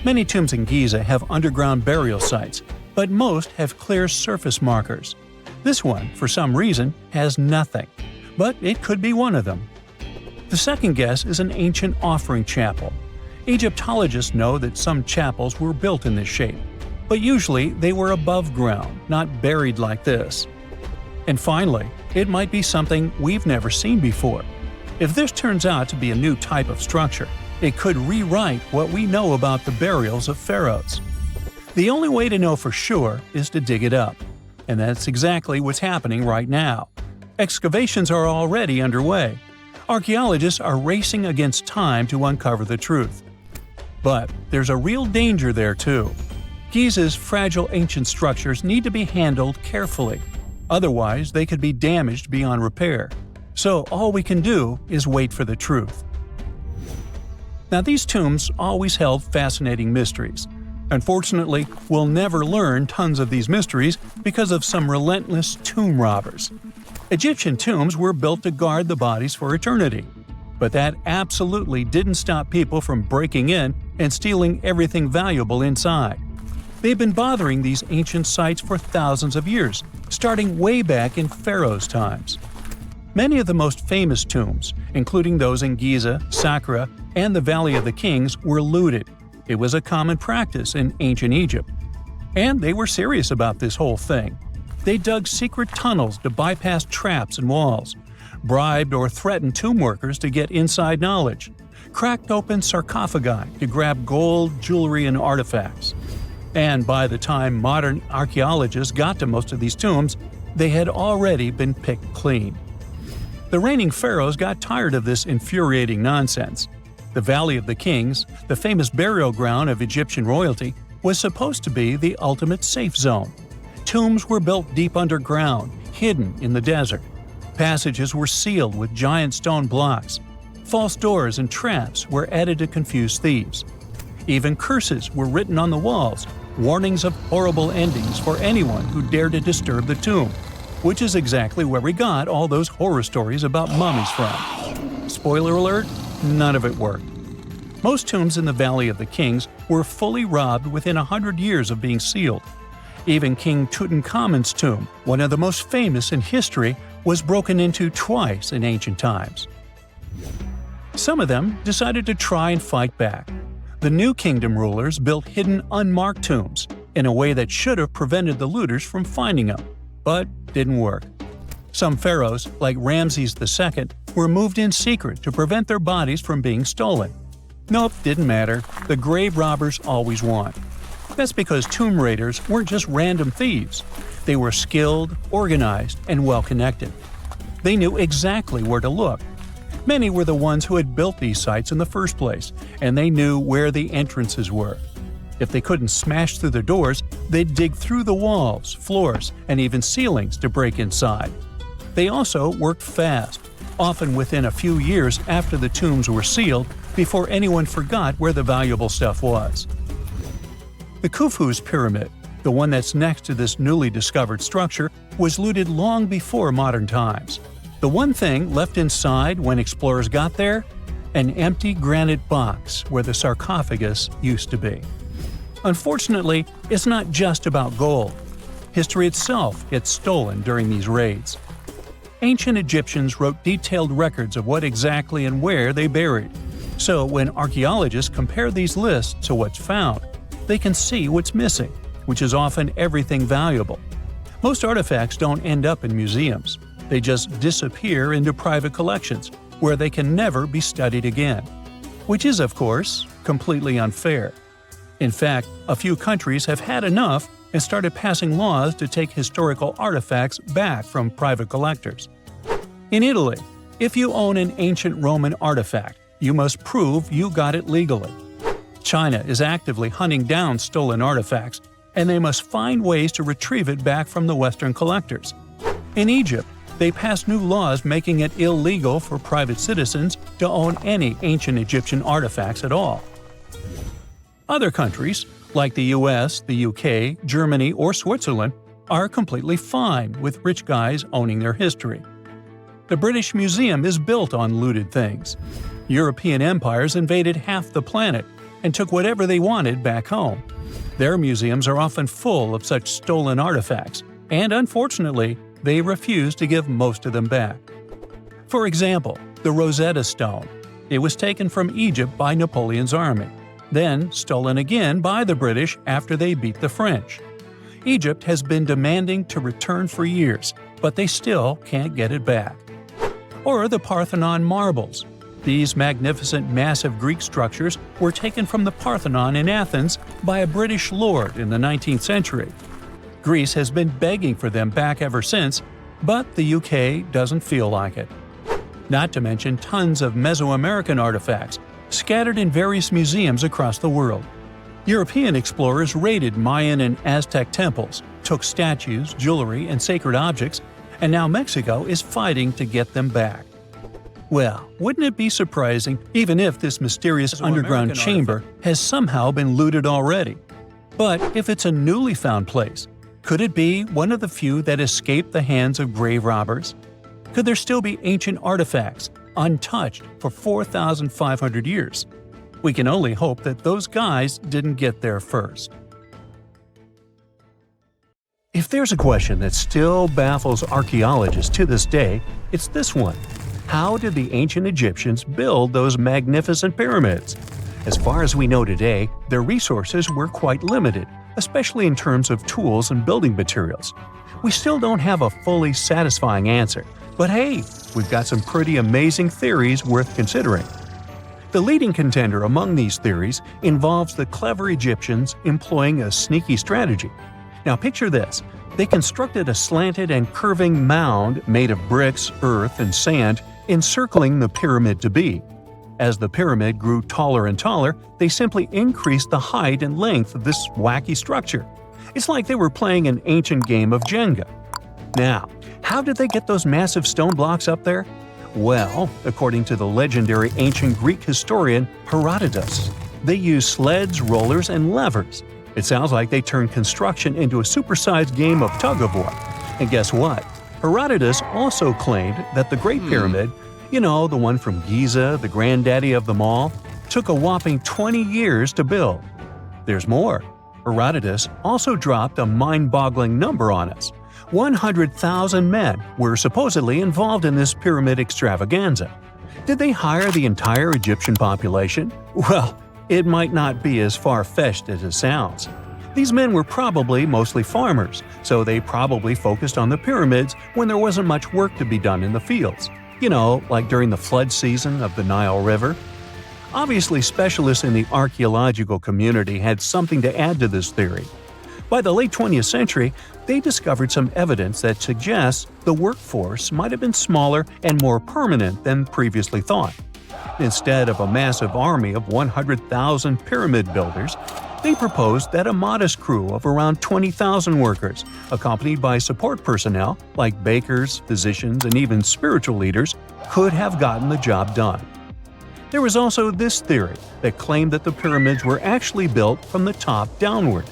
Many tombs in Giza have underground burial sites, but most have clear surface markers. This one, for some reason, has nothing, but it could be one of them. The second guess is an ancient offering chapel. Egyptologists know that some chapels were built in this shape, but usually they were above ground, not buried like this. And finally, it might be something we've never seen before. If this turns out to be a new type of structure, it could rewrite what we know about the burials of pharaohs. The only way to know for sure is to dig it up. And that's exactly what's happening right now. Excavations are already underway. Archaeologists are racing against time to uncover the truth. But there's a real danger there too. Giza's fragile ancient structures need to be handled carefully. Otherwise, they could be damaged beyond repair. So all we can do is wait for the truth. Now, these tombs always held fascinating mysteries. Unfortunately, we'll never learn tons of these mysteries because of some relentless tomb robbers. Egyptian tombs were built to guard the bodies for eternity. But that absolutely didn't stop people from breaking in and stealing everything valuable inside. They've been bothering these ancient sites for thousands of years, starting way back in pharaohs' times. Many of the most famous tombs, including those in Giza, Sahara, and the Valley of the Kings, were looted. It was a common practice in ancient Egypt. And they were serious about this whole thing. They dug secret tunnels to bypass traps and walls, bribed or threatened tomb workers to get inside knowledge, cracked open sarcophagi to grab gold, jewelry, and artifacts. And by the time modern archaeologists got to most of these tombs, they had already been picked clean. The reigning pharaohs got tired of this infuriating nonsense. The Valley of the Kings, the famous burial ground of Egyptian royalty, was supposed to be the ultimate safe zone. Tombs were built deep underground, hidden in the desert. Passages were sealed with giant stone blocks. False doors and traps were added to confuse thieves. Even curses were written on the walls, warnings of horrible endings for anyone who dared to disturb the tomb, which is exactly where we got all those horror stories about mummies from. Spoiler alert, none of it worked. Most tombs in the Valley of the Kings were fully robbed within 100 years of being sealed. Even King Tutankhamun's tomb, one of the most famous in history, was broken into twice in ancient times. Some of them decided to try and fight back. The New Kingdom rulers built hidden unmarked tombs in a way that should have prevented the looters from finding them, but didn't work. Some pharaohs, like Ramses II, were moved in secret to prevent their bodies from being stolen. Nope, didn't matter. The grave robbers always won. That's because tomb raiders weren't just random thieves. They were skilled, organized, and well-connected. They knew exactly where to look. Many were the ones who had built these sites in the first place, and they knew where the entrances were. If they couldn't smash through the doors, they'd dig through the walls, floors, and even ceilings to break inside. They also worked fast, often within a few years after the tombs were sealed, before anyone forgot where the valuable stuff was. The Khufu's pyramid, the one that's next to this newly discovered structure, was looted long before modern times. The one thing left inside when explorers got there? An empty granite box where the sarcophagus used to be. Unfortunately, it's not just about gold. History itself gets stolen during these raids. Ancient Egyptians wrote detailed records of what exactly and where they buried. So when archaeologists compare these lists to what's found, they can see what's missing, which is often everything valuable. Most artifacts don't end up in museums. They just disappear into private collections, where they can never be studied again. Which is, of course, completely unfair. In fact, a few countries have had enough and started passing laws to take historical artifacts back from private collectors. In Italy, if you own an ancient Roman artifact, you must prove you got it legally. China is actively hunting down stolen artifacts, and they must find ways to retrieve it back from the Western collectors. In Egypt, they passed new laws making it illegal for private citizens to own any ancient Egyptian artifacts at all. Other countries, like the US, the UK, Germany, or Switzerland, are completely fine with rich guys owning their history. The British Museum is built on looted things. European empires invaded half the planet and took whatever they wanted back home. Their museums are often full of such stolen artifacts, and unfortunately, they refuse to give most of them back. For example, the Rosetta Stone. It was taken from Egypt by Napoleon's army, then stolen again by the British after they beat the French. Egypt has been demanding to return for years, but they still can't get it back. Or the Parthenon marbles. These magnificent, massive Greek structures were taken from the Parthenon in Athens by a British lord in the 19th century. Greece has been begging for them back ever since, but the UK doesn't feel like it. Not to mention tons of Mesoamerican artifacts scattered in various museums across the world. European explorers raided Mayan and Aztec temples, took statues, jewelry, and sacred objects, and now Mexico is fighting to get them back. Well, wouldn't it be surprising even if this mysterious underground chamber has somehow been looted already? But if it's a newly found place, could it be one of the few that escaped the hands of grave robbers? Could there still be ancient artifacts, untouched for 4,500 years? We can only hope that those guys didn't get there first. If there's a question that still baffles archaeologists to this day, it's this one. How did the ancient Egyptians build those magnificent pyramids? As far as we know today, their resources were quite limited, especially in terms of tools and building materials. We still don't have a fully satisfying answer, but hey, we've got some pretty amazing theories worth considering. The leading contender among these theories involves the clever Egyptians employing a sneaky strategy. Now picture this. They constructed a slanted and curving mound made of bricks, earth, and sand encircling the pyramid to be. As the pyramid grew taller and taller, they simply increased the height and length of this wacky structure. It's like they were playing an ancient game of Jenga. Now, how did they get those massive stone blocks up there? Well, according to the legendary ancient Greek historian Herodotus, they used sleds, rollers, and levers. It sounds like they turned construction into a supersized game of tug-of-war. And guess what? Herodotus also claimed that the Great Pyramid, the one from Giza, the granddaddy of them all, took a whopping 20 years to build. There's more. Herodotus also dropped a mind-boggling number on us. 100,000 men were supposedly involved in this pyramid extravaganza. Did they hire the entire Egyptian population? Well, it might not be as far-fetched as it sounds. These men were probably mostly farmers, so they probably focused on the pyramids when there wasn't much work to be done in the fields. Like during the flood season of the Nile River. Obviously, specialists in the archaeological community had something to add to this theory. By the late 20th century, they discovered some evidence that suggests the workforce might have been smaller and more permanent than previously thought. Instead of a massive army of 100,000 pyramid builders, they proposed that a modest crew of around 20,000 workers, accompanied by support personnel like bakers, physicians, and even spiritual leaders, could have gotten the job done. There was also this theory that claimed that the pyramids were actually built from the top downward.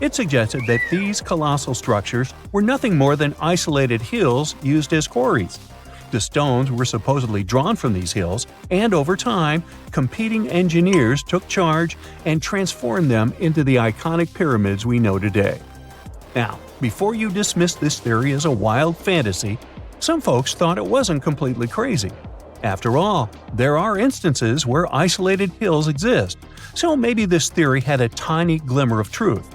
It suggested that these colossal structures were nothing more than isolated hills used as quarries. The stones were supposedly drawn from these hills, and over time, competing engineers took charge and transformed them into the iconic pyramids we know today. Now, before you dismiss this theory as a wild fantasy, some folks thought it wasn't completely crazy. After all, there are instances where isolated hills exist, so maybe this theory had a tiny glimmer of truth.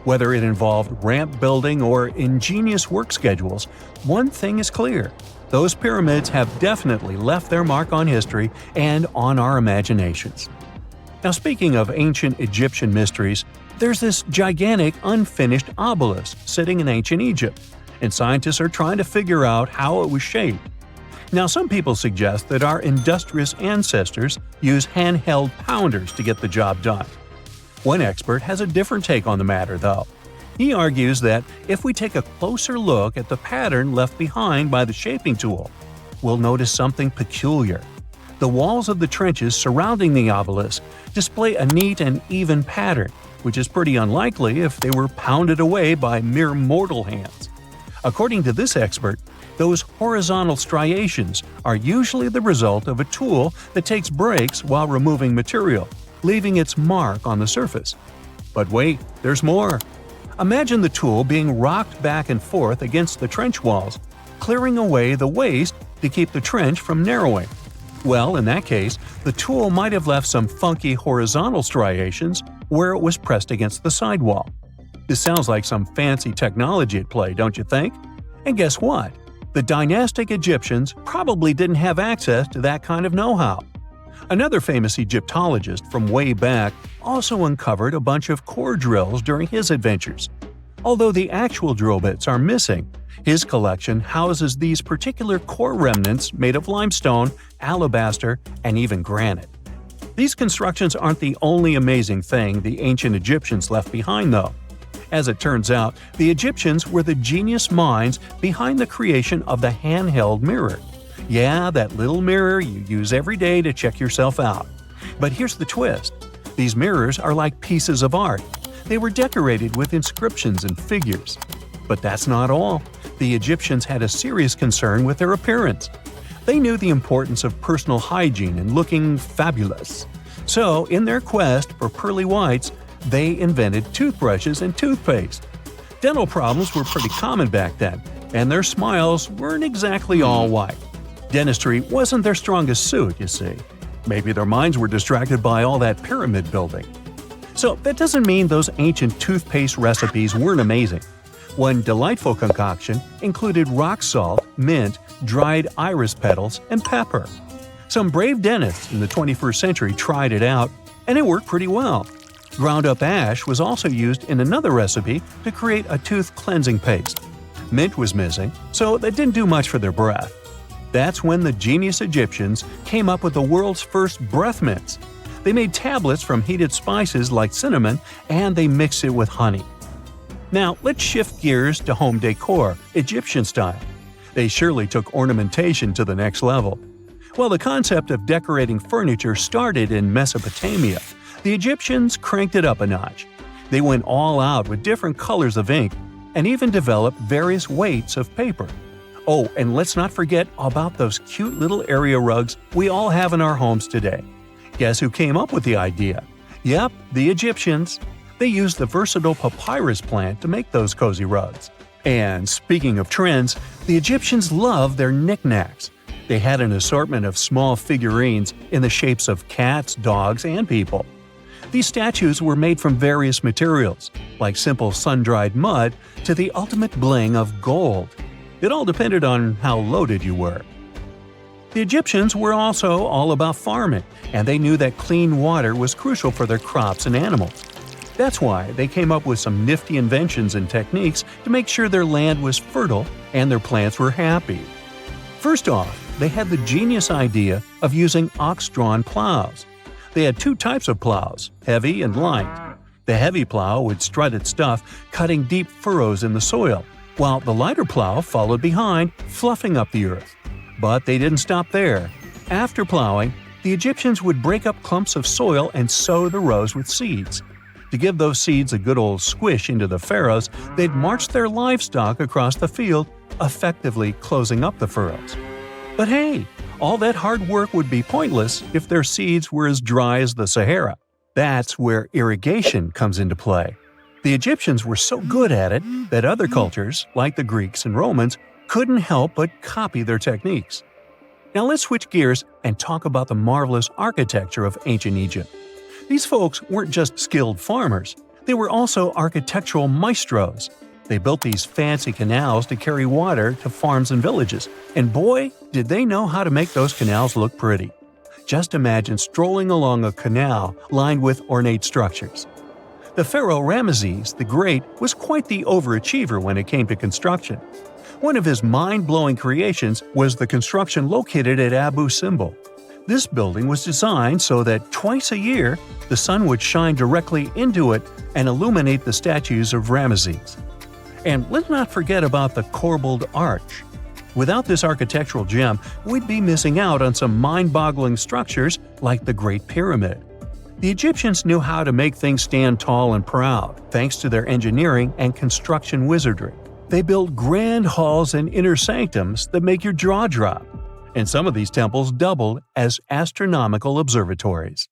Whether it involved ramp building or ingenious work schedules, one thing is clear. Those pyramids have definitely left their mark on history and on our imaginations. Now, speaking of ancient Egyptian mysteries, there's this gigantic unfinished obelisk sitting in ancient Egypt, and scientists are trying to figure out how it was shaped. Now, some people suggest that our industrious ancestors used handheld pounders to get the job done. One expert has a different take on the matter, though. He argues that if we take a closer look at the pattern left behind by the shaping tool, we'll notice something peculiar. The walls of the trenches surrounding the obelisk display a neat and even pattern, which is pretty unlikely if they were pounded away by mere mortal hands. According to this expert, those horizontal striations are usually the result of a tool that takes breaks while removing material, leaving its mark on the surface. But wait, there's more. Imagine the tool being rocked back and forth against the trench walls, clearing away the waste to keep the trench from narrowing. Well, in that case, the tool might have left some funky horizontal striations where it was pressed against the sidewall. This sounds like some fancy technology at play, don't you think? And guess what? The dynastic Egyptians probably didn't have access to that kind of know-how. Another famous Egyptologist from way back also uncovered a bunch of core drills during his adventures. Although the actual drill bits are missing, his collection houses these particular core remnants made of limestone, alabaster, and even granite. These constructions aren't the only amazing thing the ancient Egyptians left behind, though. As it turns out, the Egyptians were the genius minds behind the creation of the handheld mirror. Yeah, that little mirror you use every day to check yourself out. But here's the twist. These mirrors are like pieces of art. They were decorated with inscriptions and figures. But that's not all. The Egyptians had a serious concern with their appearance. They knew the importance of personal hygiene and looking fabulous. So, in their quest for pearly whites, they invented toothbrushes and toothpaste. Dental problems were pretty common back then, and their smiles weren't exactly all white. Dentistry wasn't their strongest suit, you see. Maybe their minds were distracted by all that pyramid building. So that doesn't mean those ancient toothpaste recipes weren't amazing. One delightful concoction included rock salt, mint, dried iris petals, and pepper. Some brave dentists in the 21st century tried it out, and it worked pretty well. Ground-up ash was also used in another recipe to create a tooth cleansing paste. Mint was missing, so that didn't do much for their breath. That's when the genius Egyptians came up with the world's first breath mints. They made tablets from heated spices like cinnamon, and they mixed it with honey. Now, let's shift gears to home decor, Egyptian style. They surely took ornamentation to the next level. While the concept of decorating furniture started in Mesopotamia, the Egyptians cranked it up a notch. They went all out with different colors of ink and even developed various weights of paper. Oh, and let's not forget about those cute little area rugs we all have in our homes today. Guess who came up with the idea? Yep, the Egyptians. They used the versatile papyrus plant to make those cozy rugs. And speaking of trends, the Egyptians loved their knickknacks. They had an assortment of small figurines in the shapes of cats, dogs, and people. These statues were made from various materials, like simple sun-dried mud to the ultimate bling of gold. It all depended on how loaded you were. The Egyptians were also all about farming, and they knew that clean water was crucial for their crops and animals. That's why they came up with some nifty inventions and techniques to make sure their land was fertile and their plants were happy. First off, they had the genius idea of using ox-drawn plows. They had two types of plows, heavy and light. The heavy plow would strut its stuff, cutting deep furrows in the soil, while the lighter plow followed behind, fluffing up the earth. But they didn't stop there. After plowing, the Egyptians would break up clumps of soil and sow the rows with seeds. To give those seeds a good old squish into the furrows, they'd march their livestock across the field, effectively closing up the furrows. But hey, all that hard work would be pointless if their seeds were as dry as the Sahara. That's where irrigation comes into play. The Egyptians were so good at it that other cultures, like the Greeks and Romans, couldn't help but copy their techniques. Now let's switch gears and talk about the marvelous architecture of ancient Egypt. These folks weren't just skilled farmers, they were also architectural maestros. They built these fancy canals to carry water to farms and villages, and boy, did they know how to make those canals look pretty. Just imagine strolling along a canal lined with ornate structures. The pharaoh Ramesses the Great was quite the overachiever when it came to construction. One of his mind-blowing creations was the construction located at Abu Simbel. This building was designed so that twice a year, the sun would shine directly into it and illuminate the statues of Ramesses. And let's not forget about the corbelled arch. Without this architectural gem, we'd be missing out on some mind-boggling structures like the Great Pyramid. The Egyptians knew how to make things stand tall and proud, thanks to their engineering and construction wizardry. They built grand halls and inner sanctums that make your jaw drop. And some of these temples doubled as astronomical observatories.